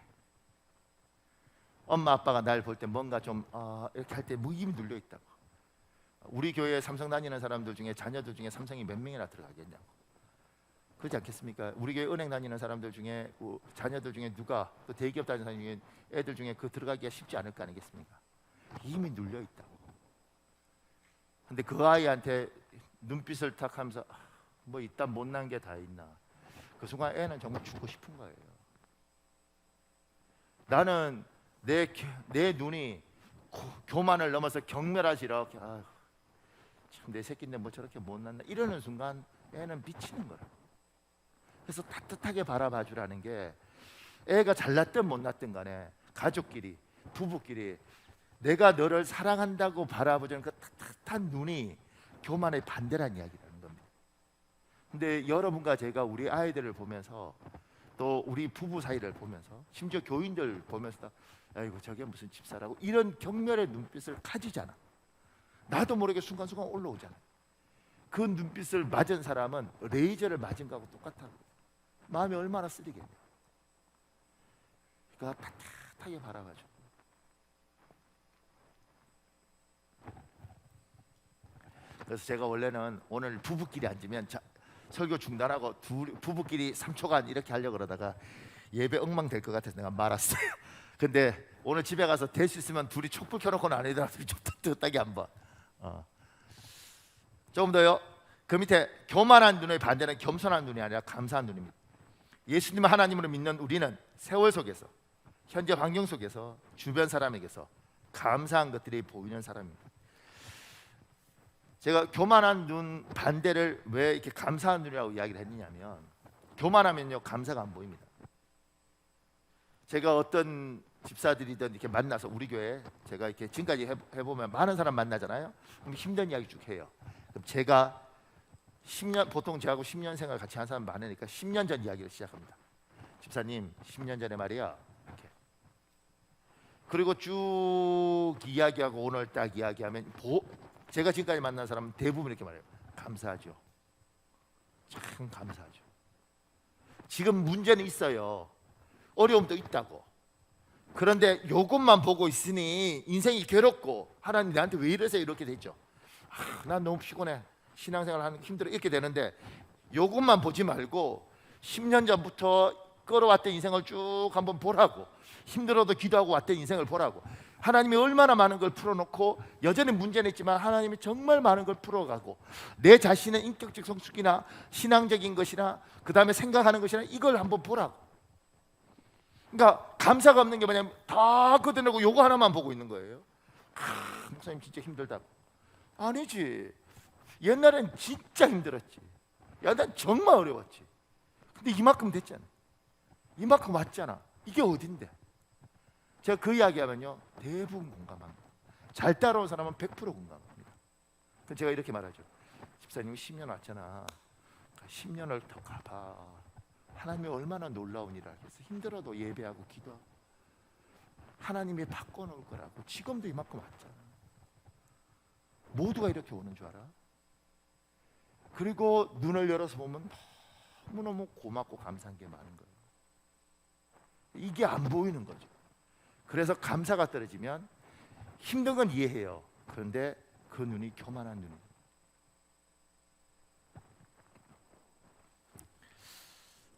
엄마 아빠가 날 볼 때 뭔가 좀 이렇게 할 때 이미 눌려 있다고. 우리 교회에 삼성 다니는 사람들 중에 자녀들 중에 삼성이 몇 명이나 들어가겠냐고. 그렇지 않겠습니까? 우리 교회 은행 다니는 사람들 중에 자녀들 중에 누가 또 대기업 다니는 사람 중에 애들 중에 그 들어가기가 쉽지 않을 거 아니겠습니까? 이미 눌려 있다고. 근데 그 아이한테 눈빛을 탁 하면서 뭐 이딴 못난 게 다 있나. 그 순간 애는 정말 죽고 싶은 거예요. 나는 내 눈이 교만을 넘어서 경멸하지 이렇게 참 내 새끼인데 뭐 저렇게 못났나 이러는 순간 애는 미치는 거라. 그래서 따뜻하게 바라봐 주라는 게 애가 잘났든 못났든 간에 가족끼리 부부끼리 내가 너를 사랑한다고 바라보자는 그 따뜻한 눈이 교만의 반대란 이야기라는 겁니다. 근데 여러분과 제가 우리 아이들을 보면서 또 우리 부부 사이를 보면서 심지어 교인들 보면서 아이고 저게 무슨 집사라고 이런 경멸의 눈빛을 가지잖아. 나도 모르게 순간순간 올라오잖아. 그 눈빛을 맞은 사람은 레이저를 맞은 거하고 똑같아. 마음이 얼마나 쓰리겠냐. 그러니까 따뜻하게 바라봐줘. 그래서 제가 원래는 오늘 부부끼리 앉으면 설교 중단하고 부부끼리 3초간 이렇게 하려고 그러다가 예배 엉망 될 것 같아서 내가 말았어요. 근데 오늘 집에 가서 될 수 있으면 둘이 촛불 켜놓고는 안 해더라도 좀 따뜻하게 한번. 조금 더요. 그 밑에 교만한 눈의 반대는 겸손한 눈이 아니라 감사한 눈입니다. 예수님을 하나님으로 믿는 우리는 세월 속에서 현재 환경 속에서 주변 사람에게서 감사한 것들이 보이는 사람입니다. 제가 교만한 눈 반대를 왜 이렇게 감사한 눈이라고 이야기를 했느냐면 교만하면요 감사가 안 보입니다. 제가 어떤 집사들이든 이렇게 만나서 우리 교회 제가 이렇게 지금까지 해보면 많은 사람 만나잖아요. 그럼 힘든 이야기 쭉 해요. 그럼 제가 10년 보통 저하고 10년 생활 같이 한 사람 많으니까 10년 전 이야기를 시작합니다. 집사님 10년 전에 말이야 이렇게. 그리고 쭉 이야기하고 오늘 딱 이야기하면 제가 지금까지 만난 사람은 대부분 이렇게 말해요. 감사하죠. 참 감사하죠. 지금 문제는 있어요. 어려움도 있다고. 그런데 요것만 보고 있으니 인생이 괴롭고 하나님 나한테 왜 이러세요 이렇게 됐죠. 난 너무 피곤해, 신앙생활 하는 게 힘들어 이렇게 되는데, 요것만 보지 말고 10년 전부터 끌어왔던 인생을 쭉 한번 보라고, 힘들어도 기도하고 왔던 인생을 보라고. 하나님이 얼마나 많은 걸 풀어놓고 여전히 문제는 있지만 하나님이 정말 많은 걸 풀어가고, 내 자신의 인격적 성숙이나 신앙적인 것이나 그 다음에 생각하는 것이나 이걸 한번 보라고. 그러니까 감사가 없는 게 뭐냐면 다 걷어내고 요거 하나만 보고 있는 거예요. 목사님 진짜 힘들다고. 아니지, 옛날엔 진짜 힘들었지. 야, 난 정말 어려웠지. 근데 이만큼 됐잖아. 이만큼 왔잖아. 이게 어딘데? 제가 그 이야기하면요 대부분 공감합니다. 잘 따라온 사람은 100% 공감합니다. 그래서 제가 이렇게 말하죠. 집사님이 10년 왔잖아. 10년을 더 가봐. 하나님이 얼마나 놀라운 일을 하겠어. 힘들어도 예배하고 기도하고 하나님이 바꿔놓을 거라고. 지금도 이만큼 왔잖아. 모두가 이렇게 오는 줄 알아? 그리고 눈을 열어서 보면 너무너무 고맙고 감사한 게 많은 거예요. 이게 안 보이는 거죠. 그래서 감사가 떨어지면 힘든 건 이해해요. 그런데 그 눈이 교만한 눈이에요.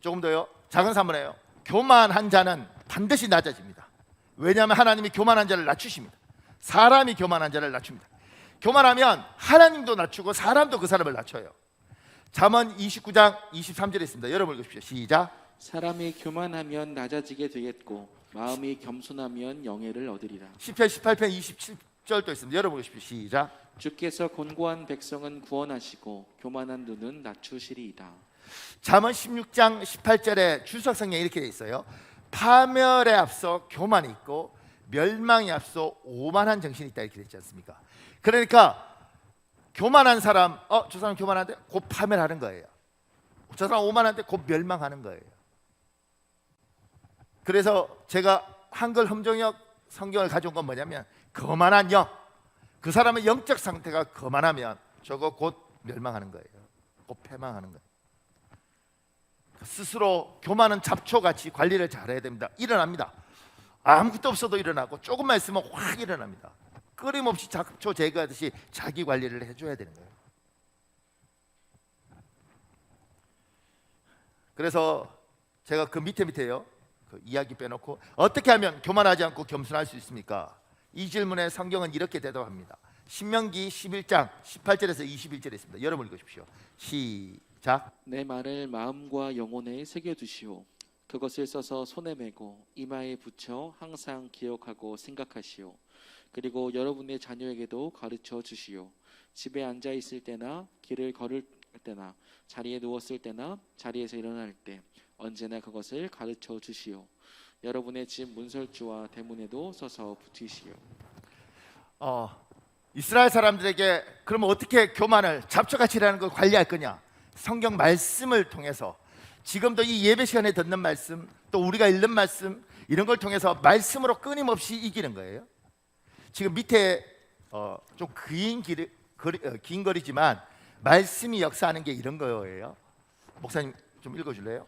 조금 더요. 작은 사문이에요. 교만한 자는 반드시 낮아집니다. 왜냐하면 하나님이 교만한 자를 낮추십니다. 사람이 교만한 자를 낮춥니다. 교만하면 하나님도 낮추고 사람도 그 사람을 낮춰요. 잠언 29장 23절에 있습니다. 여러분 읽으십시오. 시작. 사람이 교만하면 낮아지게 되겠고 마음이 겸손하면 영예를 얻으리라. 시편 18편 27절도 있습니다. 여러분 읽으십시오. 시작. 주께서 곤고한 백성은 구원하시고 교만한 눈은 낮추시리이다. 잠언 16장 18절에 주석 성경에 이렇게 돼 있어요. 파멸에 앞서 교만이 있고 멸망에 앞서 오만한 정신이 있다 이렇게 되지 않습니까? 그러니까 교만한 사람, 저 사람 교만한데 곧 파멸하는 거예요. 저 사람 오만한데 곧 멸망하는 거예요. 그래서 제가 한글 흠정역 성경을 가져온 건 뭐냐면 거만한 영, 그 사람의 영적 상태가 거만하면 저거 곧 멸망하는 거예요. 곧 패망하는 거예요. 스스로 교만은 잡초같이 관리를 잘해야 됩니다. 일어납니다. 아무것도 없어도 일어나고 조금만 있으면 확 일어납니다. 끊임없이 잡초 제거하듯이 자기 관리를 해줘야 되는 거예요. 그래서 제가 그 밑에요 그 이야기 빼놓고 어떻게 하면 교만하지 않고 겸손할 수 있습니까? 이 질문에 성경은 이렇게 대답합니다. 신명기 11장 18절에서 21절에 있습니다. 여러분 읽으십시오. 시작. 내 말을 마음과 영혼에 새겨두시오. 그것을 써서 손에 메고 이마에 붙여 항상 기억하고 생각하시오. 그리고 여러분의 자녀에게도 가르쳐 주시오. 집에 앉아 있을 때나 길을 걸을 때나 자리에 누웠을 때나 자리에서 일어날 때 언제나 그것을 가르쳐 주시오. 여러분의 집 문설주와 대문에도 써서 붙이시오. 이스라엘 사람들에게 그러면 어떻게 교만을 잡초같이라는 걸 관리할 거냐? 성경 말씀을 통해서 지금도 이 예배 시간에 듣는 말씀 또 우리가 읽는 말씀 이런 걸 통해서 말씀으로 끊임없이 이기는 거예요. 지금 밑에 좀 긴 거리지만 말씀이 역사하는 게 이런 거예요. 목사님 좀 읽어줄래요?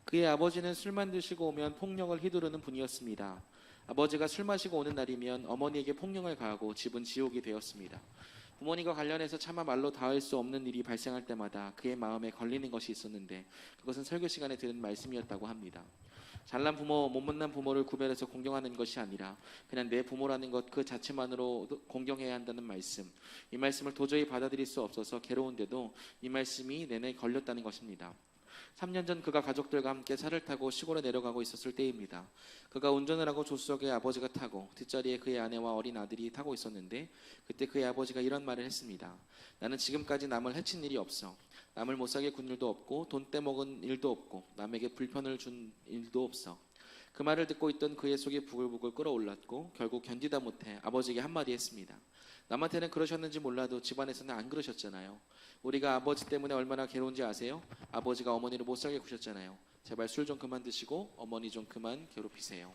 그의 아버지는 술만 드시고 오면 폭력을 휘두르는 분이었습니다. 아버지가 술 마시고 오는 날이면 어머니에게 폭력을 가하고 집은 지옥이 되었습니다. 부모님과 관련해서 차마 말로 닿을 수 없는 일이 발생할 때마다 그의 마음에 걸리는 것이 있었는데 그것은 설교 시간에 들은 말씀이었다고 합니다. 잘난 부모, 못만난 부모를 구별해서 공경하는 것이 아니라 그냥 내 부모라는 것 그 자체만으로 공경해야 한다는 말씀, 이 말씀을 도저히 받아들일 수 없어서 괴로운데도 이 말씀이 내내 걸렸다는 것입니다. 3년 전 그가 가족들과 함께 차를 타고 시골에 내려가고 있었을 때입니다. 그가 운전을 하고 조수석에 아버지가 타고 뒷자리에 그의 아내와 어린 아들이 타고 있었는데 그때 그의 아버지가 이런 말을 했습니다. 나는 지금까지 남을 해친 일이 없어. 남을 못살게 군 일도 없고 돈 떼먹은 일도 없고 남에게 불편을 준 일도 없어. 그 말을 듣고 있던 그의 속이 부글부글 끓어올랐고 결국 견디다 못해 아버지에게 한마디 했습니다. 남한테는 그러셨는지 몰라도 집안에서는 안 그러셨잖아요. 우리가 아버지 때문에 얼마나 괴로운지 아세요? 아버지가 어머니를 못살게 구셨잖아요. 제발 술 좀 그만 드시고 어머니 좀 그만 괴롭히세요.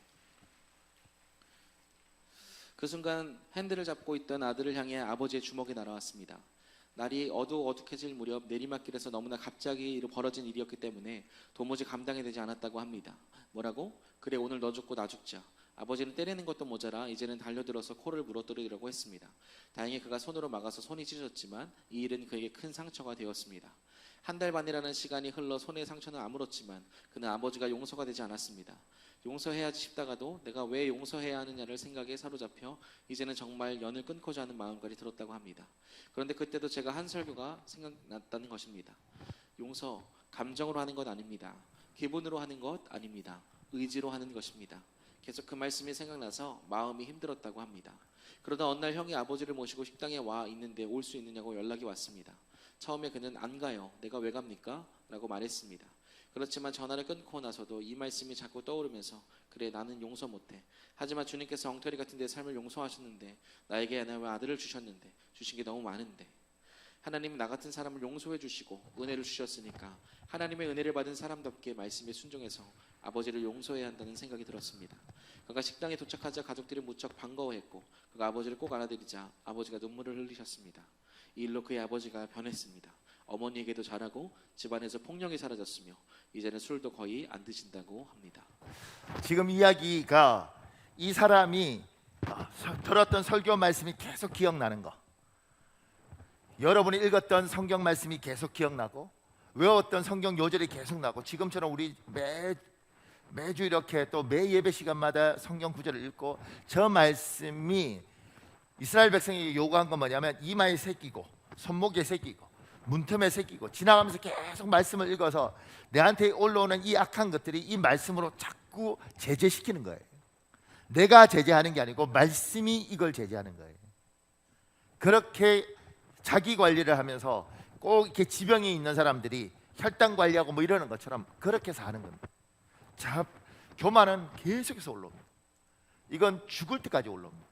그 순간 핸들을 잡고 있던 아들을 향해 아버지의 주먹이 날아왔습니다. 날이 어둑어둑해질 무렵 내리막길에서 너무나 갑자기 벌어진 일이었기 때문에 도무지 감당이 되지 않았다고 합니다. 뭐라고? 그래 오늘 너 죽고 나 죽자. 아버지는 때리는 것도 모자라 이제는 달려들어서 코를 물어뜯으려고 했습니다. 다행히 그가 손으로 막아서 손이 찢어졌지만 이 일은 그에게 큰 상처가 되었습니다. 한 달 반이라는 시간이 흘러 손의 상처는 아물었지만 그는 아버지가 용서가 되지 않았습니다. 용서해야지 싶다가도 내가 왜 용서해야 하느냐를 생각에 사로잡혀 이제는 정말 연을 끊고자 하는 마음까지 들었다고 합니다. 그런데 그때도 제가 한 설교가 생각났다는 것입니다. 용서, 감정으로 하는 것 아닙니다. 기분으로 하는 것 아닙니다. 의지로 하는 것입니다. 계속 그 말씀이 생각나서 마음이 힘들었다고 합니다. 그러다 어느 날 형이 아버지를 모시고 식당에 와 있는데 올 수 있느냐고 연락이 왔습니다. 처음에 그는 안 가요. 내가 왜 갑니까? 라고 말했습니다. 그렇지만 전화를 끊고 나서도 이 말씀이 자꾸 떠오르면서 그래 나는 용서 못해. 하지만 주님께서 엉터리 같은 내 삶을 용서하셨는데 나에게 하나님의 아들을 주셨는데 주신 게 너무 많은데 하나님은 나 같은 사람을 용서해 주시고 은혜를 주셨으니까 하나님의 은혜를 받은 사람답게 말씀에 순종해서 아버지를 용서해야 한다는 생각이 들었습니다. 그가 식당에 도착하자 가족들이 무척 반가워했고 그가 아버지를 꼭 알아들이자 아버지가 눈물을 흘리셨습니다. 이 일로 그의 아버지가 변했습니다. 어머니에게도 잘하고 집안에서 폭력이 사라졌으며 이제는 술도 거의 안 드신다고 합니다. 지금 이야기가 이 사람이 들었던 설교 말씀이 계속 기억나는 거, 여러분이 읽었던 성경 말씀이 계속 기억나고 외웠던 성경 요절이 계속 나고 지금처럼 우리 매주 이렇게 또 매 예배 시간마다 성경 구절을 읽고 저 말씀이 이스라엘 백성이 요구한 건 뭐냐면 이마에 새기고 손목에 새기고 문틈에 새기고 지나가면서 계속 말씀을 읽어서 내한테 올라오는 이 악한 것들이 이 말씀으로 자꾸 제재시키는 거예요. 내가 제재하는 게 아니고 말씀이 이걸 제재하는 거예요. 그렇게 자기 관리를 하면서 꼭 이렇게 지병이 있는 사람들이 혈당 관리하고 뭐 이러는 것처럼 그렇게 해서 하는 겁니다. 자, 교만은 계속해서 올라옵니다. 이건 죽을 때까지 올라옵니다.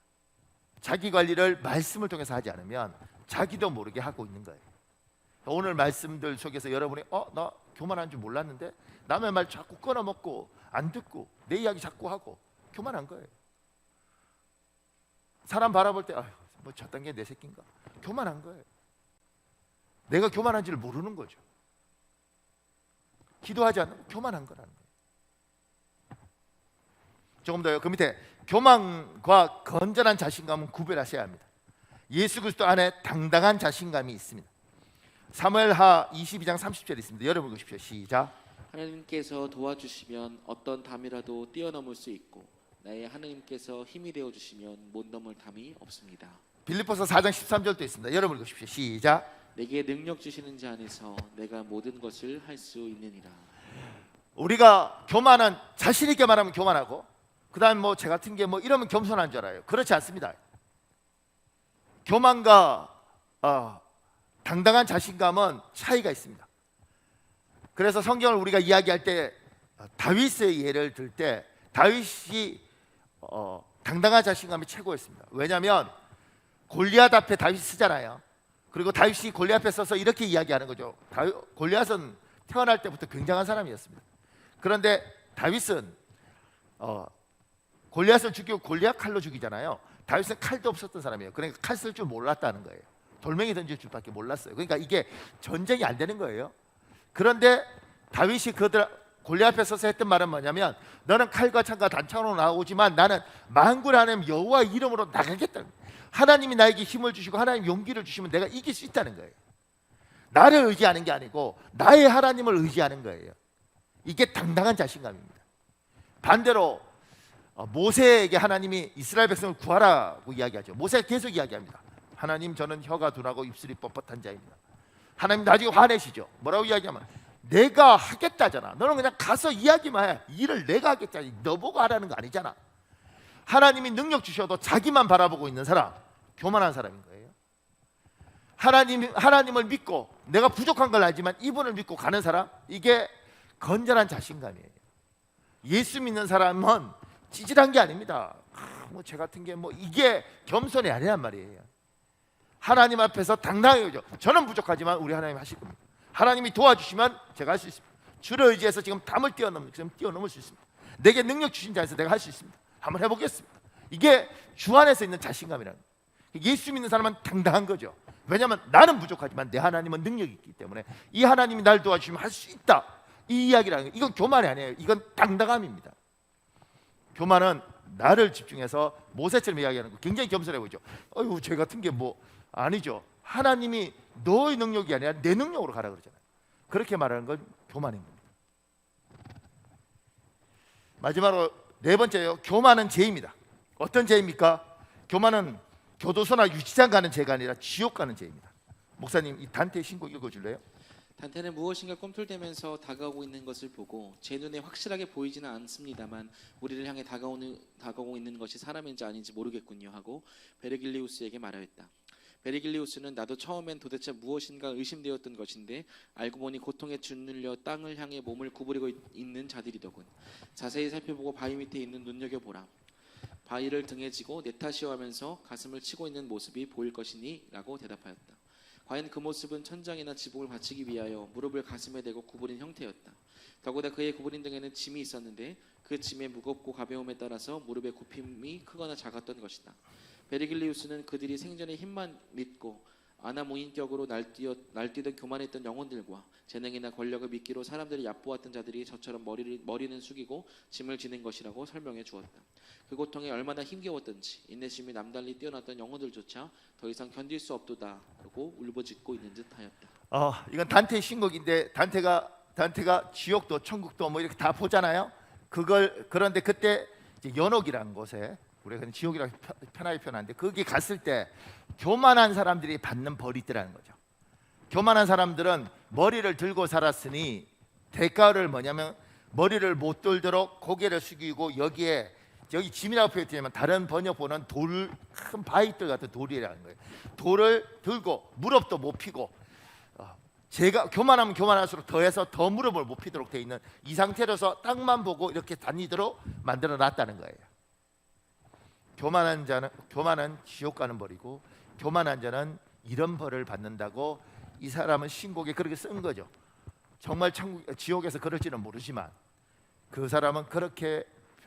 자기 관리를 말씀을 통해서 하지 않으면 자기도 모르게 하고 있는 거예요. 오늘 말씀들 속에서 여러분이 나 교만한 줄 몰랐는데 남의 말 자꾸 끊어먹고 안 듣고 내 이야기 자꾸 하고 교만한 거예요. 사람 바라볼 때 뭐 저딴 게 내 새끼인가? 교만한 거예요. 내가 교만한지를 모르는 거죠. 기도하지 않는 교만한 거라는 거예요. 조금 더요. 그 밑에 교만과 건전한 자신감은 구별하셔야 합니다. 예수 그리스도 안에 당당한 자신감이 있습니다. 사무엘하 22장 30절에 있습니다. 여러분 보십시오. 시작. 하나님께서 도와주시면 어떤 담이라도 뛰어넘을 수 있고 나의 하나님께서 힘이 되어주시면 못 넘을 담이 없습니다. 빌립보서 4장 13절도 있습니다. 여러분 보십시오. 시작. 내게 능력 주시는 자 안에서 내가 모든 것을 할 수 있느니라. 우리가 교만은 자신 있게 말하면 교만하고 그다음 뭐 제 같은 게 뭐 이러면 겸손한 줄 알아요. 그렇지 않습니다. 교만과 당당한 자신감은 차이가 있습니다. 그래서 성경을 우리가 이야기할 때 다윗의 예를 들 때 다윗이 당당한 자신감이 최고였습니다. 왜냐하면 골리앗 앞에 다윗이 쓰잖아요. 그리고 다윗이 골리앗 앞에 서서 이렇게 이야기하는 거죠. 골리앗은 태어날 때부터 굉장한 사람이었습니다. 그런데 다윗은 골리앗을 죽이고 골리앗 칼로 죽이잖아요. 다윗은 칼도 없었던 사람이에요. 그러니까 칼 쓸 줄 몰랐다는 거예요. 돌멩이 던질 줄밖에 몰랐어요. 그러니까 이게 전쟁이 안 되는 거예요. 그런데 다윗이 골리앗 앞에 서서 했던 말은 뭐냐면 너는 칼과 창과 단창으로 나오지만 나는 만군의 하나님 여호와 이름으로 나가겠다. 하나님이 나에게 힘을 주시고 하나님 용기를 주시면 내가 이길 수 있다는 거예요. 나를 의지하는 게 아니고 나의 하나님을 의지하는 거예요. 이게 당당한 자신감입니다. 반대로 모세에게 하나님이 이스라엘 백성을 구하라고 이야기하죠. 모세가 계속 이야기합니다. 하나님 저는 혀가 둔하고 입술이 뻣뻣한 자입니다. 하나님 나중에 화내시죠. 뭐라고 이야기하면 내가 하겠다잖아. 너는 그냥 가서 이야기만 해. 일을 내가 하겠다. 너 보고 하라는 거 아니잖아. 하나님이 능력 주셔도 자기만 바라보고 있는 사람, 교만한 사람인 거예요. 하나님을 믿고 내가 부족한 걸 알지만 이분을 믿고 가는 사람, 이게 건전한 자신감이에요. 예수 믿는 사람은 찌질한 게 아닙니다. 뭐 제 같은 게 뭐 이게 겸손이 아니란 말이에요. 하나님 앞에서 당당하게 오죠. 저는 부족하지만 우리 하나님 하실 겁니다. 하나님이 도와주시면 제가 할 수 있습니다. 주를 의지해서 지금 담을 뛰어넘을 수 있습니다. 내게 능력 주신 자에서 내가 할 수 있습니다. 한번 해보겠습니다. 이게 주 안에서 있는 자신감이라는 거예요. 예수 믿는 사람은 당당한 거죠. 왜냐하면 나는 부족하지만 내 하나님은 능력이 있기 때문에 이 하나님이 날 도와주시면 할 수 있다. 이 이야기라는 거예요. 이건 교만이 아니에요. 이건 당당함입니다. 교만은 나를 집중해서 모세처럼 이야기하는 거 굉장히 겸손해 보이죠. 어휴, 죄 같은 게 뭐 아니죠. 하나님이 너의 능력이 아니라 내 능력으로 가라 그러잖아요. 그렇게 말하는 건 교만인 겁니다. 마지막으로 네 번째요, 교만은 죄입니다. 어떤 죄입니까? 교만은 교도소나 유치장 가는 죄가 아니라 지옥 가는 죄입니다. 목사님, 이 단테의 신곡 읽어줄래요? 단테는 무엇인가 꿈틀대면서 다가오고 있는 것을 보고 제 눈에 확실하게 보이지는 않습니다만 우리를 향해 다가오고 있는 것이 사람인지 아닌지 모르겠군요 하고 베르길리우스에게 말하였다. 베르길리우스는 나도 처음엔 도대체 무엇인가 의심되었던 것인데 알고 보니 고통에 짓눌려 땅을 향해 몸을 구부리고 있는 자들이더군. 자세히 살펴보고 바위 밑에 있는 눈여겨보라. 바위를 등에 지고 내 탓이여 하면서 가슴을 치고 있는 모습이 보일 것이니 라고 대답하였다. 과연 그 모습은 천장이나 지붕을 받치기 위하여 무릎을 가슴에 대고 구부린 형태였다. 더구나 그의 구부린 등에는 짐이 있었는데 그 짐의 무겁고 가벼움에 따라서 무릎의 굽힘이 크거나 작았던 것이다. 베르길리우스는 그들이 생전에 힘만 믿고 아나무인격으로 날뛰던 교만했던 영혼들과 재능이나 권력을 믿기로 사람들이 얕보았던 자들이 저처럼 머리는 숙이고 짐을 지는 것이라고 설명해 주었다. 그 고통에 얼마나 힘겨웠던지 인내심이 남달리 뛰어났던 영혼들조차 더 이상 견딜 수 없도다 하고 울부짖고 있는 듯하였다. 이건 단테의 신곡인데 단테가 지옥도 천국도 뭐 이렇게 다 보잖아요. 그런데 그때 이제 연옥이라는 곳에, 우리가 그냥 지옥이라고 편하게 표현하는데, 거기 갔을 때 교만한 사람들이 받는 벌이 있더라는 거죠. 교만한 사람들은 머리를 들고 살았으니 대가를 뭐냐면 머리를 못 들도록 고개를 숙이고, 여기 짐이라고 표현했지만 다른 번역본은 큰 바위들 같은 돌이라는 거예요. 돌을 들고 무릎도 못 피고, 제가 교만하면 교만할수록 더해서 더 무릎을 못 피도록 돼 있는 이 상태로서 땅만 보고 이렇게 다니도록 만들어 놨다는 거예요. 교만은 지옥 가는 벌이고, 교만한 자는 이런 벌을 받는다고 이 사람은 신곡에 그렇게 쓴 거죠. 정말 지옥에서 그럴지는 모르지만 그 사람은 그렇게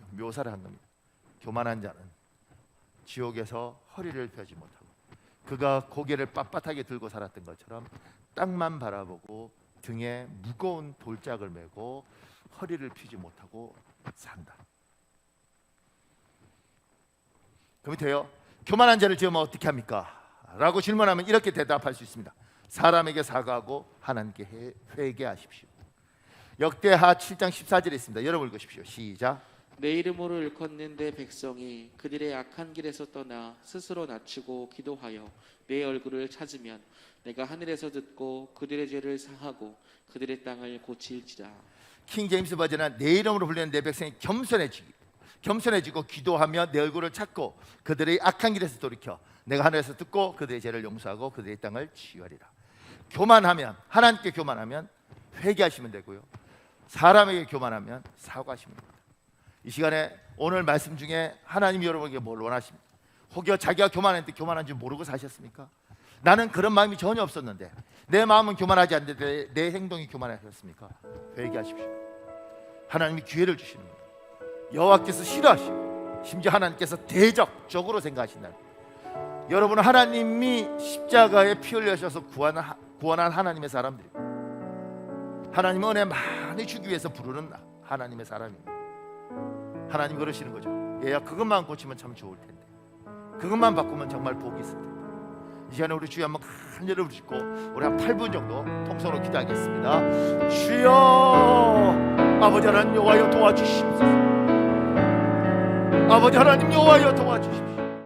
묘사를 한 겁니다. 교만한 자는 지옥에서 허리를 펴지 못하고, 그가 고개를 빳빳하게 들고 살았던 것처럼 땅만 바라보고 등에 무거운 돌짝을 메고 허리를 펴지 못하고 산다. 그럼 돼요? 교만한 자를 지으면 어떻게 합니까? 라고 질문하면 이렇게 대답할 수 있습니다. 사람에게 사과하고 하나님께 회개하십시오. 역대하 7장 14절에 있습니다. 여러분 읽으십시오. 시작. 내 이름으로 일컫는 내 백성이 그들의 악한 길에서 떠나 스스로 낮추고 기도하여 내 얼굴을 찾으면 내가 하늘에서 듣고 그들의 죄를 사하고 그들의 땅을 고칠지라. 킹 제임스 버전은 내 이름으로 불리는 내 백성이 겸손해지고 기도하며 내 얼굴을 찾고 그들의 악한 길에서 돌이켜 내가 하늘에서 듣고 그들의 죄를 용서하고 그들의 땅을 치유하리라. 교만하면, 하나님께 교만하면 회개하시면 되고요, 사람에게 교만하면 사과하시면 됩니다. 이 시간에 오늘 말씀 중에 하나님이 여러분에게 뭘 원하십니까? 혹여 자기가 교만했는데 교만한 줄 모르고 사셨습니까? 나는 그런 마음이 전혀 없었는데, 내 마음은 교만하지 않는데 내 행동이 교만하셨습니까? 회개하십시오. 하나님이 기회를 주시는 겁니다. 여호와께서 싫어하시고 심지어 하나님께서 대적적으로 생각하신다. 여러분은 하나님이 십자가에 피 흘려셔서 구원한 하나님의 사람들입니다. 하나님은 은혜 많이 주기 위해서 부르는 하나님의 사람입니다. 하나님 그러시는 거죠. 얘야, 그것만 고치면 참 좋을 텐데, 그것만 바꾸면 정말 복이 있을 텐데. 이 시간에 우리 주여 한번 간절히 부르시고 우리 한 8분 정도 통성으로 기도하겠습니다. 주여, 아버지 하나님 여호와여 도와주십시오. 아버지 하나님 여호와여 도와주십시오.